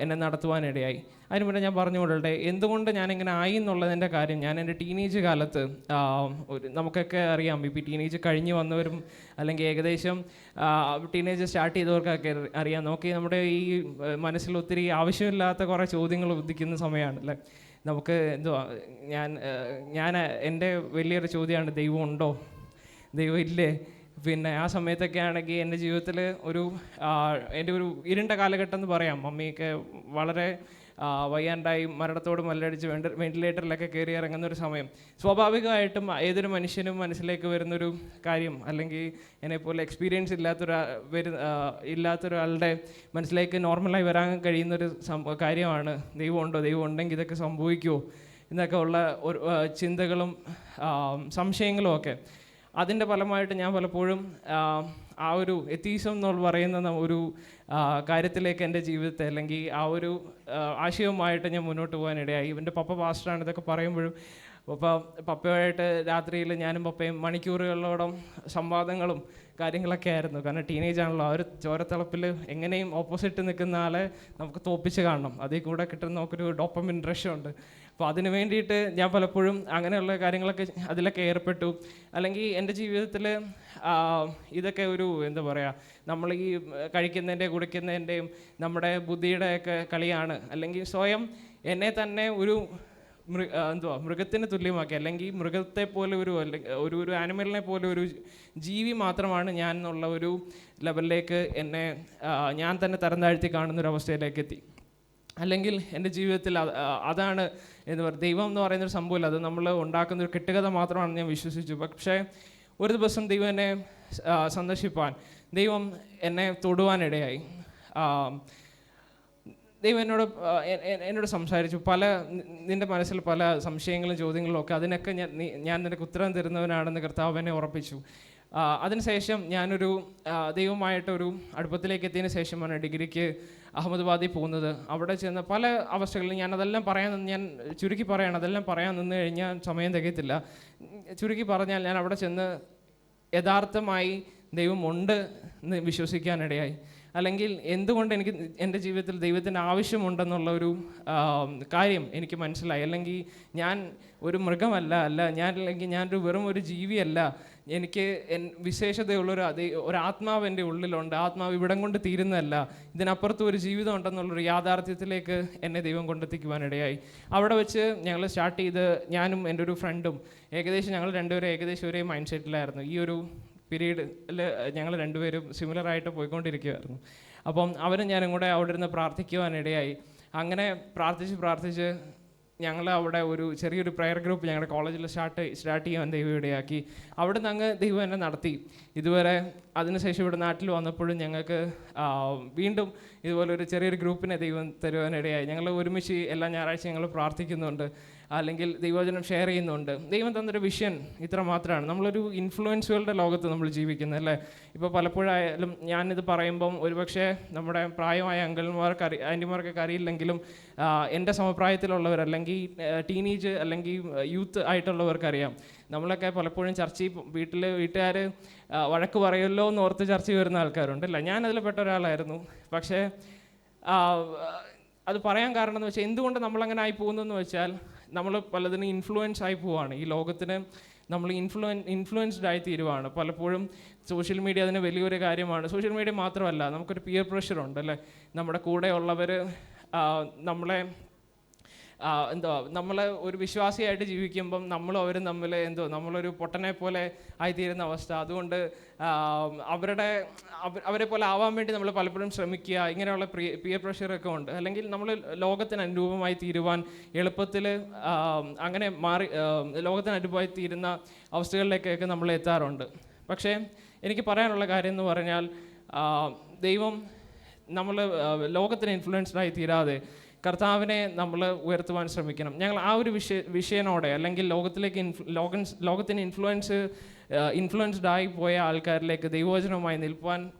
എന്നെ നടത്തുവാനിടയായി. അതിന് മുന്നേ ഞാൻ പറഞ്ഞുകൊള്ളട്ടെ എന്തുകൊണ്ട് ഞാനിങ്ങനെ ആയി എന്നുള്ളതിൻ്റെ കാര്യം. ഞാൻ എൻ്റെ ടീനേജ് കാലത്ത് നമുക്കൊക്കെ അറിയാം, ഇപ്പോൾ ടീനേജ് കഴിഞ്ഞ് വന്നവരും അല്ലെങ്കിൽ ഏകദേശം ടീനേജ് സ്റ്റാർട്ട് ചെയ്തവർക്കൊക്കെ അറിയാം, നമ്മുടെ ഈ മനസ്സിൽ ഒത്തിരി ആവശ്യമില്ലാത്ത കുറേ ചോദ്യങ്ങൾ ഉദിക്കുന്ന സമയമാണ് അല്ലേ. നമുക്ക് ഞാൻ എൻ്റെ വലിയൊരു ചോദ്യമാണ്, ദൈവം ഉണ്ടോ, ദൈവം ഇല്ലേ. പിന്നെ ആ സമയത്തൊക്കെ ആണെങ്കിൽ എൻ്റെ ജീവിതത്തിൽ എൻ്റെ ഒരു ഇരുണ്ട കാലഘട്ടം എന്ന് പറയാം. മമ്മിയൊക്കെ വളരെ വയ്യാണ്ടായി മരണത്തോട് മല്ലടിച്ച് വെന്റിലേറ്ററിലൊക്കെ കയറി ഇറങ്ങുന്ന ഒരു സമയം. സ്വാഭാവികമായിട്ടും ഏതൊരു മനുഷ്യനും മനസ്സിലേക്ക് വരുന്നൊരു കാര്യം, അല്ലെങ്കിൽ എന്നെപ്പോലെ എക്സ്പീരിയൻസ് ഇല്ലാത്തൊരാളുടെ മനസ്സിലേക്ക് നോർമലായി വരാൻ കഴിയുന്നൊരു കാര്യമാണ് ദൈവം ഉണ്ടോ, ദൈവം ഉണ്ടെങ്കിൽ ഇതൊക്കെ സംഭവിക്കുമോ എന്നൊക്കെ ഉള്ള ഒരു ചിന്തകളും സംശയങ്ങളും ഒക്കെ. അതിൻ്റെ ഫലമായിട്ട് ഞാൻ പലപ്പോഴും ആ ഒരു എത്തീസം എന്ന് പറയുന്ന ഒരു കാര്യത്തിലേക്ക് എൻ്റെ ജീവിതത്തെ അല്ലെങ്കിൽ ആ ഒരു ആശയവുമായിട്ട് ഞാൻ മുന്നോട്ട് പോകാനിടയായി. ഇവൻ്റെ പപ്പ പാസ്റ്ററാണ്. ഇതൊക്കെ പറയുമ്പോഴും പപ്പയുമായിട്ട് രാത്രിയിൽ ഞാനും പപ്പയും മണിക്കൂറുകളോളം സംവാദങ്ങളും കാര്യങ്ങളൊക്കെ ആയിരുന്നു. കാരണം ടീനേജ് ആണല്ലോ, ആ ഒരു ചോരത്തിളപ്പിൽ എങ്ങനെയും ഓപ്പോസിറ്റ് നിൽക്കുന്ന ആളെ നമുക്ക് തോപ്പിച്ച് കാണണം. അതിൽ കൂടെ കിട്ടുന്ന നമുക്കൊരു ഡോപ്പമിൻ റഷുണ്ട്. അപ്പോൾ അതിന് വേണ്ടിയിട്ട് ഞാൻ പലപ്പോഴും അങ്ങനെയുള്ള കാര്യങ്ങളൊക്കെ അതിലൊക്കെ ഏർപ്പെട്ടു. അല്ലെങ്കിൽ എൻ്റെ ജീവിതത്തിൽ ഇതൊക്കെ ഒരു നമ്മൾ ഈ കഴിക്കുന്നതിൻ്റെ കുടിക്കുന്നതിൻ്റെയും നമ്മുടെ ബുദ്ധിയുടെയൊക്കെ കളിയാണ്. അല്ലെങ്കിൽ സ്വയം എന്നെ തന്നെ മൃഗത്തിന് തുല്യമാക്കി, അല്ലെങ്കിൽ മൃഗത്തെ പോലെ ഒരു ആനിമലിനെ പോലെ ഒരു ജീവി മാത്രമാണ് ഞാൻ എന്നുള്ള ഒരു ലെവലിലേക്ക് എന്നെ ഞാൻ തന്നെ തരം താഴ്ത്തി കാണുന്നൊരവസ്ഥയിലേക്ക് എത്തി. അല്ലെങ്കിൽ എൻ്റെ ജീവിതത്തിൽ അതാണ് എന്താ പറയുക, ദൈവം എന്ന് പറയുന്നൊരു സംഭവമില്ല, അത് നമ്മൾ ഉണ്ടാക്കുന്നൊരു കെട്ടുകഥ മാത്രമാണെന്ന് ഞാൻ വിശ്വസിച്ചു. പക്ഷേ ഒരു ദിവസം ദൈവം എന്നെ സന്ദർശിപ്പാൻ, ദൈവം എന്നെ തൊടുവാനിടയായി. ദൈവം എന്നോട് സംസാരിച്ചു. നിൻ്റെ മനസ്സിൽ പല സംശയങ്ങളും ചോദ്യങ്ങളും ഒക്കെ, അതിനൊക്കെ ഞാൻ നിനക്ക് ഉത്തരം തരുന്നവനാണെന്ന് കർത്താവ് എന്നെ ഉറപ്പിച്ചു. അതിനുശേഷം ഞാനൊരു ദൈവമായിട്ടൊരു അടുപ്പത്തിലേക്ക് എത്തിയതിന് ശേഷമാണ് ഡിഗ്രിക്ക് അഹമ്മദാബാദിൽ പോകുന്നത്. അവിടെ ചെന്ന പല അവസ്ഥകളിലും ഞാൻ ചുരുക്കി പറയാണ്, അതെല്ലാം പറയാൻ നിന്ന് കഴിഞ്ഞാൽ സമയം തികയത്തില്ല. ചുരുക്കി പറഞ്ഞാൽ ഞാൻ അവിടെ ചെന്ന് യഥാർത്ഥമായി ദൈവമുണ്ട് എന്ന് വിശ്വസിക്കാനിടയായി. അല്ലെങ്കിൽ എന്തുകൊണ്ട് എനിക്ക് എൻ്റെ ജീവിതത്തിൽ ദൈവത്തിൻ്റെ ആവശ്യമുണ്ടെന്നുള്ള ഒരു കാര്യം എനിക്ക് മനസ്സിലായി. അല്ലെങ്കിൽ ഞാൻ ഒരു മൃഗമല്ല, ഞാനൊരു വെറും ഒരു ജീവിയല്ല, എനിക്ക് വിശേഷതയുള്ളൊരു ആത്മാവ് എൻ്റെ ഉള്ളിലുണ്ട്. ആത്മാവ് ഇവിടം കൊണ്ട് തീരുന്നതല്ല, ഇതിനപ്പുറത്തും ഒരു ജീവിതം ഉണ്ടെന്നുള്ളൊരു യാഥാർത്ഥ്യത്തിലേക്ക് എന്നെ ദൈവം കൊണ്ടെത്തിക്കുവാനിടയായി. അവിടെ വെച്ച് ഞങ്ങൾ സ്റ്റാർട്ട് ചെയ്ത്, ഞാനും എൻ്റെ ഒരു ഫ്രണ്ടും ഞങ്ങൾ രണ്ടുപേരും ഏകദേശം ഒരേ മൈൻഡ് സെറ്റിലായിരുന്നു. ഈ ഒരു പീരീഡിൽ ഞങ്ങൾ രണ്ടുപേരും സിമിലറായിട്ട് പോയിക്കൊണ്ടിരിക്കുകയായിരുന്നു. അപ്പം അവരും ഞാനും കൂടെ അവിടെ ഇരുന്ന് പ്രാർത്ഥിക്കുവാനിടയായി. അങ്ങനെ പ്രാർത്ഥിച്ച് ഞങ്ങൾ അവിടെ ഒരു ചെറിയൊരു പ്രയർ ഗ്രൂപ്പ് ഞങ്ങളുടെ കോളേജിൽ സ്റ്റാർട്ട് ചെയ്യാൻ ദൈവം ഇടയാക്കി. അവിടെ നിന്ന് അങ്ങ് ദൈവം എന്നെ നടത്തി ഇതുവരെ. അതിനുശേഷം ഇവിടെ നാട്ടിൽ വന്നപ്പോഴും ഞങ്ങൾക്ക് വീണ്ടും ഇതുപോലെ ഒരു ചെറിയൊരു ഗ്രൂപ്പിനെ ദൈവം തരുവാനിടയായി. ഞങ്ങൾ ഒരുമിച്ച് എല്ലാ ഞായറാഴ്ച ഞങ്ങൾ പ്രാർത്ഥിക്കുന്നുണ്ട്, അല്ലെങ്കിൽ ദൈവവചനം ഷെയർ ചെയ്യുന്നുണ്ട്. ദൈവം തന്നൊരു വിഷൻ ഇത്ര മാത്രമാണ്. നമ്മളൊരു ഇൻഫ്ലുവൻസുകളുടെ ലോകത്ത് നമ്മൾ ജീവിക്കുന്നത്, അല്ലേ? ഇപ്പോൾ പലപ്പോഴായാലും ഞാനിത് പറയുമ്പം ഒരുപക്ഷെ നമ്മുടെ പ്രായമായ ആൻറ്റിമാർക്കൊക്കെ അറിയില്ലെങ്കിലും എൻ്റെ സമപ്രായത്തിലുള്ളവർ, അല്ലെങ്കിൽ ടീനേജ് അല്ലെങ്കിൽ യൂത്ത് ആയിട്ടുള്ളവർക്കറിയാം. നമ്മളൊക്കെ പലപ്പോഴും വീട്ടുകാർ വഴക്ക് പറയുമല്ലോ എന്ന് ഓർത്ത് ചർച്ച വരുന്ന ആൾക്കാരുണ്ട്, അല്ലേ? ഞാനതിൽ പെട്ട ഒരാളായിരുന്നു. പക്ഷേ അത് പറയാൻ കാരണം എന്ന് വെച്ചാൽ, എന്തുകൊണ്ട് നമ്മളങ്ങനെ ആയി പോകുന്നതെന്ന് വെച്ചാൽ, നമ്മൾ പലതിനും ഇൻഫ്ലുവൻസ് ആയി പോവുകയാണ്. ഈ ലോകത്തിന് നമ്മൾ ഇൻഫ്ലുവൻസ്ഡ് ആയി തീരുവാണ്. പലപ്പോഴും സോഷ്യൽ മീഡിയ അതിന് വലിയൊരു കാര്യമാണ്. സോഷ്യൽ മീഡിയ മാത്രമല്ല, നമുക്കൊരു പിയർ പ്രഷറുണ്ട്, അല്ലേ? നമ്മുടെ കൂടെയുള്ളവർ നമ്മൾ ഒരു വിശ്വാസിയായിട്ട് ജീവിക്കുമ്പം അവരും തമ്മിൽ നമ്മളൊരു പൊട്ടനെ പോലെ ആയിത്തീരുന്ന അവസ്ഥ. അതുകൊണ്ട് അവരെ പോലെ ആവാൻ വേണ്ടി നമ്മൾ പലപ്പോഴും ശ്രമിക്കുക. ഇങ്ങനെയുള്ള പിയർ പ്രഷറൊക്കെ ഉണ്ട്. അല്ലെങ്കിൽ നമ്മൾ ലോകത്തിന് അനുരൂപമായി തീരുവാൻ എളുപ്പത്തിൽ അങ്ങനെ ലോകത്തിന് അനുരൂപമായി തീരുന്ന അവസ്ഥകളിലേക്കൊക്കെ നമ്മൾ എത്താറുണ്ട്. പക്ഷേ എനിക്ക് പറയാനുള്ള കാര്യം എന്ന് പറഞ്ഞാൽ, ദൈവം ലോകത്തിന് ഇൻഫ്ലുവൻസ്ഡായി തീരാതെ കർത്താവിനെ നമ്മൾ ഉയർത്തുവാൻ ശ്രമിക്കണം. ഞങ്ങൾ ആ ഒരു വിഷയനോടെ, അല്ലെങ്കിൽ ലോകത്തിന് ഇൻഫ്ലുവൻസ്ഡ് ആയി പോയ ആൾക്കാരിലേക്ക് ദൈവവചനവുമായി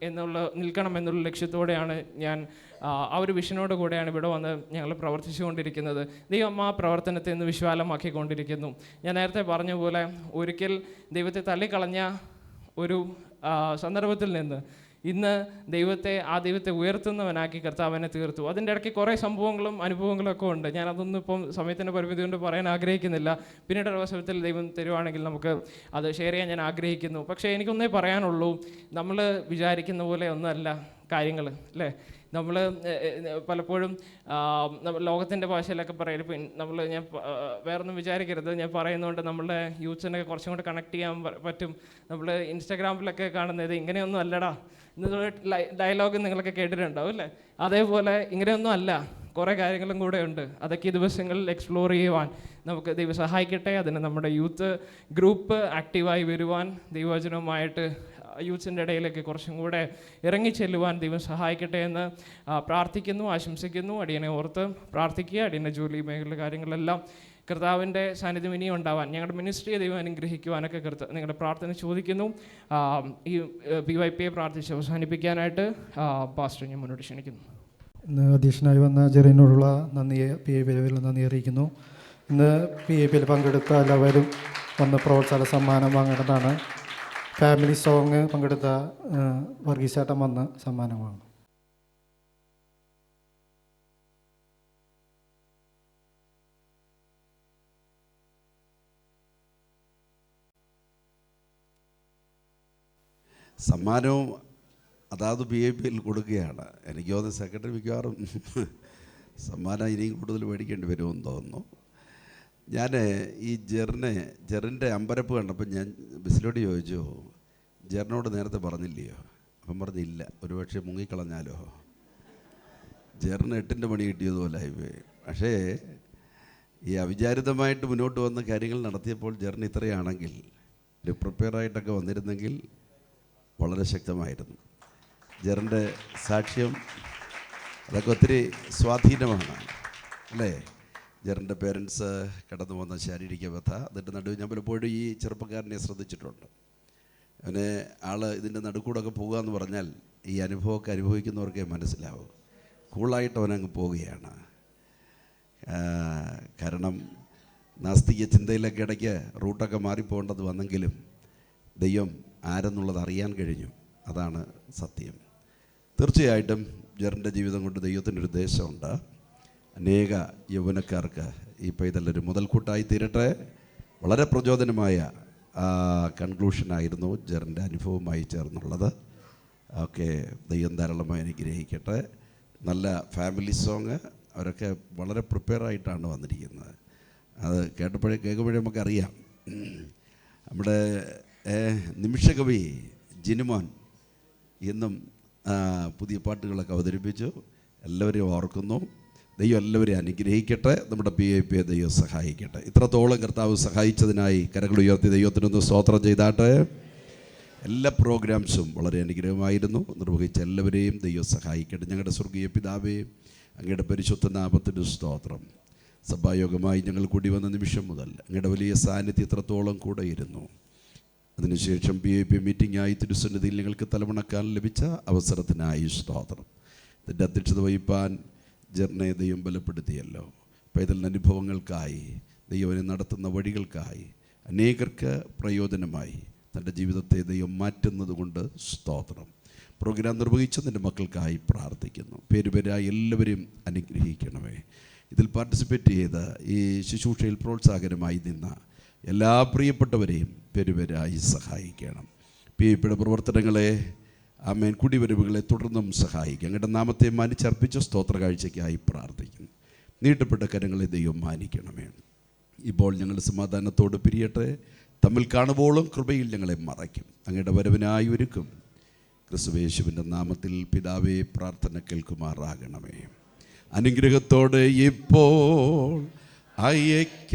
നിൽക്കണം എന്നുള്ള ലക്ഷ്യത്തോടെയാണ് ഞാൻ ആ ഒരു വിഷനോട് കൂടെയാണ് ഇവിടെ വന്ന് ഞങ്ങൾ പ്രവർത്തിച്ചുകൊണ്ടിരിക്കുന്നത്. ദൈവം ആ പ്രവർത്തനത്തെ ഇന്ന് വിശാലമാക്കിക്കൊണ്ടിരിക്കുന്നു. ഞാൻ നേരത്തെ പറഞ്ഞ പോലെ, ഒരിക്കൽ ദൈവത്തെ തള്ളിക്കളഞ്ഞ ഒരു സന്ദർഭത്തിൽ നിന്ന് ഇന്ന് ആ ദൈവത്തെ ഉയർത്തുന്നവനാക്കി കർത്താവിനെ തീർത്തു. അതിൻ്റെ ഇടയ്ക്ക് കുറേ സംഭവങ്ങളും അനുഭവങ്ങളും ഒക്കെ ഉണ്ട്. ഞാനതൊന്നും ഇപ്പം സമയത്തിൻ്റെ പരിമിതി കൊണ്ട് പറയാൻ ആഗ്രഹിക്കുന്നില്ല. പിന്നീട് അവസരത്തിൽ ദൈവം തരുവാണെങ്കിൽ നമുക്ക് അത് ഷെയർ ചെയ്യാൻ ഞാൻ ആഗ്രഹിക്കുന്നു. പക്ഷേ എനിക്കൊന്നേ പറയാനുള്ളൂ, നമ്മൾ വിചാരിക്കുന്ന പോലെ ഒന്നുമല്ല കാര്യങ്ങൾ, അല്ലേ? നമ്മൾ പലപ്പോഴും ലോകത്തിൻ്റെ ഭാഷയിലൊക്കെ പറയലും ഞാൻ വേറൊന്നും വിചാരിക്കരുത്, ഞാൻ പറയുന്നതുകൊണ്ട് നമ്മളുടെ യൂത്ത്സിനൊക്കെ കുറച്ചും കൂടെ കണക്ട് ചെയ്യാൻ പറ്റും. നമ്മൾ ഇൻസ്റ്റാഗ്രാമിലൊക്കെ കാണുന്നത് ഇങ്ങനെയൊന്നും അല്ലടാ എന്നുള്ള ഡയലോഗ് നിങ്ങളൊക്കെ കേട്ടിട്ടുണ്ടാവും, അല്ലേ? അതേപോലെ ഇങ്ങനെയൊന്നും അല്ല, കുറേ കാര്യങ്ങളും കൂടെ ഉണ്ട്. അതൊക്കെ ഈ ദിവസങ്ങളിൽ എക്സ്പ്ലോർ ചെയ്യുവാൻ നമുക്ക് ദൈവം സഹായിക്കട്ടെ. അതിന് നമ്മുടെ യൂത്ത് ഗ്രൂപ്പ് ആക്റ്റീവായി വരുവാൻ, ദൈവവചനവുമായിട്ട് യൂത്ത്സിൻ്റെ ഇടയിലേക്ക് കുറച്ചും കൂടെ ഇറങ്ങിച്ചെല്ലുവാൻ ദൈവം സഹായിക്കട്ടെ എന്ന് പ്രാർത്ഥിക്കുന്നു, ആശംസിക്കുന്നു. അടിയനെ ഓർത്ത് പ്രാർത്ഥിക്കുക. അടിയൻ്റെ ജോലി മേഖല കാര്യങ്ങളെല്ലാം കർത്താവിൻ്റെ സാന്നിധ്യം ഇനിയും ഉണ്ടാവാൻ, ഞങ്ങളുടെ മിനിസ്ട്രിയെ ദൈവം അനുഗ്രഹിക്കുവാനൊക്കെ നിങ്ങളുടെ പ്രാർത്ഥന ചോദിക്കുന്നു. ഈ PYPയെ പ്രാർത്ഥിച്ച് അവസാനിപ്പിക്കാനായിട്ട് പാസ്റ്റർ ഞാൻ മുന്നോട്ട് ക്ഷണിക്കുന്നു. ഇന്ന് അധ്യക്ഷനായി വന്ന ജെറിനോടുള്ള PYPയിൽ നന്ദി അറിയിക്കുന്നു. ഇന്ന് PYPയിൽ പങ്കെടുത്ത എല്ലാവരും വന്ന് പ്രോത്സാഹന സമ്മാനം വാങ്ങേണ്ടതാണ്. ഫാമിലി സോങ് പങ്കെടുത്ത വർഗീസേട്ടൻ വന്ന് സമ്മാനം വാങ്ങും. സമ്മാനവും അതാത് PYPയിൽ കൊടുക്കുകയാണ്. എനിക്ക് തോന്നുന്നു സെക്രട്ടറി മിക്കവാറും സമ്മാനം ഇനിയും കൂടുതൽ മേടിക്കേണ്ടി വരുമെന്ന് തോന്നുന്നു. ഞാൻ ഈ ജെറിൻ്റെ അമ്പരപ്പ് കണ്ടപ്പോൾ ഞാൻ ബസ്സിലോട്ട് ചോദിച്ചു, ജെറിനോട് നേരത്തെ പറഞ്ഞില്ലയോ? അപ്പം പറഞ്ഞില്ല, ഒരുപക്ഷെ മുങ്ങിക്കളഞ്ഞാലോ. ജെറിന് 8ൻ്റെ മണി കിട്ടിയതുപോലെ ആയിപ്പോയി. പക്ഷേ ഈ അവിചാരിതമായിട്ട് മുന്നോട്ട് വന്ന കാര്യങ്ങൾ നടത്തിയപ്പോൾ ജെറിന് ഇത്രയാണെങ്കിൽ, ഒരു പ്രിപ്പയറായിട്ടൊക്കെ വന്നിരുന്നെങ്കിൽ വളരെ ശക്തമായിരുന്നു. ജെറിൻ്റെ സാക്ഷ്യം അതൊക്കെ ഒത്തിരി സ്വാധീനമാണ് അല്ലേ? ജെറിൻ്റെ പേരൻസ് കടന്നു പോകുന്ന ശാരീരിക വ്യഥ, അതിൻ്റെ നടുവ് ഞാൻ പലപ്പോഴും ഈ ചെറുപ്പക്കാരനെ ശ്രദ്ധിച്ചിട്ടുണ്ട്. അവന് ഇതിൻ്റെ നടുക്കൂടൊക്കെ പോകുക എന്ന് പറഞ്ഞാൽ ഈ അനുഭവമൊക്കെ അനുഭവിക്കുന്നവർക്കേ മനസ്സിലാവും. കൂളായിട്ട് അവനങ്ങ് പോവുകയാണ്. കാരണം നാസ്തിക ചിന്തയിലൊക്കെ ഇടയ്ക്ക് റൂട്ടൊക്കെ മാറിപ്പോകേണ്ടത് വന്നെങ്കിലും ദൈവം ആരെന്നുള്ളത് അറിയാൻ കഴിഞ്ഞു. അതാണ് സത്യം. തീർച്ചയായിട്ടും ജെറിൻ്റെ ജീവിതം കൊണ്ട് ദൈവത്തിനൊരു ഉദ്ദേശമുണ്ട്. അനേക യൗവനക്കാർക്ക് ഈ പൈതലൊരു മുതൽക്കൂട്ടായി തീരട്ടെ. വളരെ പ്രചോദനമായ കൺക്ലൂഷനായിരുന്നു ജെറിൻ്റെ അനുഭവമായി ചേർന്നുള്ളത്. ഓക്കെ, ദൈവം ധാരാളമായി അനുഗ്രഹിക്കട്ടെ. നല്ല ഫാമിലി സോങ്, അവരൊക്കെ വളരെ പ്രിപ്പയറായിട്ടാണ് വന്നിരിക്കുന്നത്. അത് കേൾക്കുമ്പോഴേ നമുക്കറിയാം. നമ്മുടെ നിമിഷകവി ജിനുമോൻ എന്നും പുതിയ പാട്ടുകളൊക്കെ അവതരിപ്പിച്ചു. എല്ലാവരെയും ഓർക്കുന്നു. ദൈവം എല്ലാവരെയും അനുഗ്രഹിക്കട്ടെ. നമ്മുടെ PIP ദൈവം സഹായിക്കട്ടെ. ഇത്രത്തോളം കർത്താവ് സഹായിച്ചതിനായി കരങ്ങൾ ഉയർത്തി ദൈവത്തിനൊന്ന് സ്തോത്രം ചെയ്താട്ടെ. എല്ലാ പ്രോഗ്രാംസും വളരെ അനുഗ്രഹമായിരുന്നു. നിർവഹിച്ച എല്ലാവരെയും ദൈവം സഹായിക്കട്ടെ. ഞങ്ങളുടെ സ്വർഗീയ പിതാവേ, അങ്ങയുടെ പരിശുദ്ധ നാമത്തിന് സ്തോത്രം. സഭായോഗമായി ഞങ്ങൾ കൂടി വന്ന നിമിഷം മുതൽ അങ്ങയുടെ വലിയ സാന്നിധ്യം ഇത്രത്തോളം കൂടെ ഇരുന്നു. അതിനുശേഷം PIP മീറ്റിംഗായി തിരുസന്നിധിയിൽ ഞങ്ങൾക്ക് തലമുണക്കാൻ ലഭിച്ച അവസരത്തിനായി സ്തോത്രം. ഇതിൻ്റെ അധ്യക്ഷത വഹിപ്പാൻ ജെറിനെ ദൈവം ബലപ്പെടുത്തിയല്ലോ. പൈതലിൻ്റെ അനുഭവങ്ങൾക്കായി, ദൈവനെ നടത്തുന്ന വഴികൾക്കായി, അനേകർക്ക് പ്രയോജനമായി തൻ്റെ ജീവിതത്തെ ദൈവം മാറ്റുന്നത് കൊണ്ട് സ്തോത്രം. പ്രോഗ്രാം നിർവഹിച്ചതിൻ്റെ മക്കൾക്കായി പ്രാർത്ഥിക്കുന്നു. പേരുപേരായി എല്ലാവരെയും അനുഗ്രഹിക്കണമേ. ഇതിൽ പാർട്ടിസിപ്പേറ്റ് ചെയ്ത് ഈ ശുശ്രൂഷയിൽ പ്രോത്സാഹനമായി നിന്ന എല്ലാ പ്രിയപ്പെട്ടവരെയും പേരുപേരായി സഹായിക്കണം. PIPയുടെ പ്രവർത്തനങ്ങളെ ആമേൻ കുടിവരവുകളെ തുടർന്നും സഹായിക്കുക. അങ്ങയുടെ നാമത്തെ മാനിച്ചർപ്പിച്ച സ്തോത്ര കാഴ്ചയ്ക്കായി പ്രാർത്ഥിക്കുന്നു. നീട്ടപ്പെട്ട കരങ്ങളെ ദൈവം മാനിക്കണമേ. ഇപ്പോൾ ഞങ്ങൾ സമാധാനത്തോട് പിരിയട്ടെ. തമ്മിൽ കാണുമ്പോഴും കൃപയിൽ ഞങ്ങളെ മറയ്ക്കും. അങ്ങയുടെ വരവിനായി ഒരുക്കും. ക്രിസ്തുയേശുവിൻ്റെ നാമത്തിൽ പിതാവേ, പ്രാർത്ഥന കേൾക്കുമാറാകണമേ. അനുഗ്രഹത്തോടെ ഇപ്പോൾ അയക്ക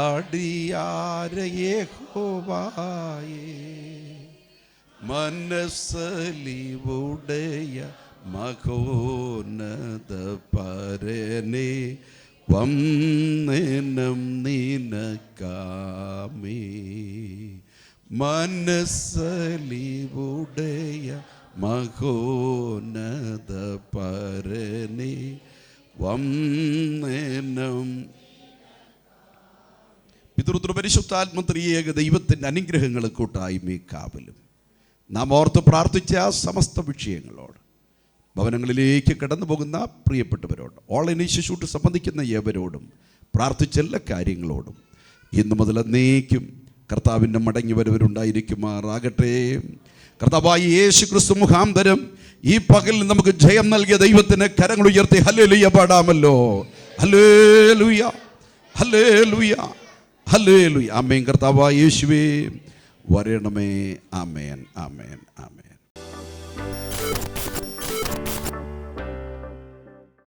അടിയാരെ യഹോവായേ, മനസ്സലിവുടയ മഹോന്നത പരനെ വന്ദനം നിനക്കാമേ. മനസ്സലിവുടയ മഹോന്നത പരനെ വന്ദനം. പിതൃ പരിശുദ്ധാത്മത്രിയേക ദൈവത്തിൻ്റെ അനുഗ്രഹങ്ങൾ കൂട്ടായ്മ കാവലും നാം ഓർത്ത് പ്രാർത്ഥിച്ച സമസ്ത വിഷയങ്ങളോട്, ഭവനങ്ങളിലേക്ക് കടന്നു പോകുന്ന പ്രിയപ്പെട്ടവരോട്, ഓൺലൈൻ ശുശ്രൂഷ സംബന്ധിക്കുന്ന ഏവരോടും പ്രാർത്ഥിച്ച എല്ലാ കാര്യങ്ങളോടും ഇന്നു മുതൽ എന്നേക്കും കർത്താവിൻ്റെ മടങ്ങി വരവരുണ്ടായിരിക്കുമാറാകട്ടെ. കർത്താവായ യേശു ക്രിസ്തു മുഖാന്തരം ഈ പകലിൽ നമുക്ക് ജയം നൽകിയ ദൈവത്തിന് കരങ്ങൾ ഉയർത്തി ഹല്ലേലൂയ പാടാമല്ലോ. ഹല്ലേലൂയ, ഹല്ലേലൂയ, ഹല്ലേലൂയ. ആമേൻ. കർത്താവായ യേശുവേ വരണമേ. ആമേൻ, ആമേൻ, ആമേൻ.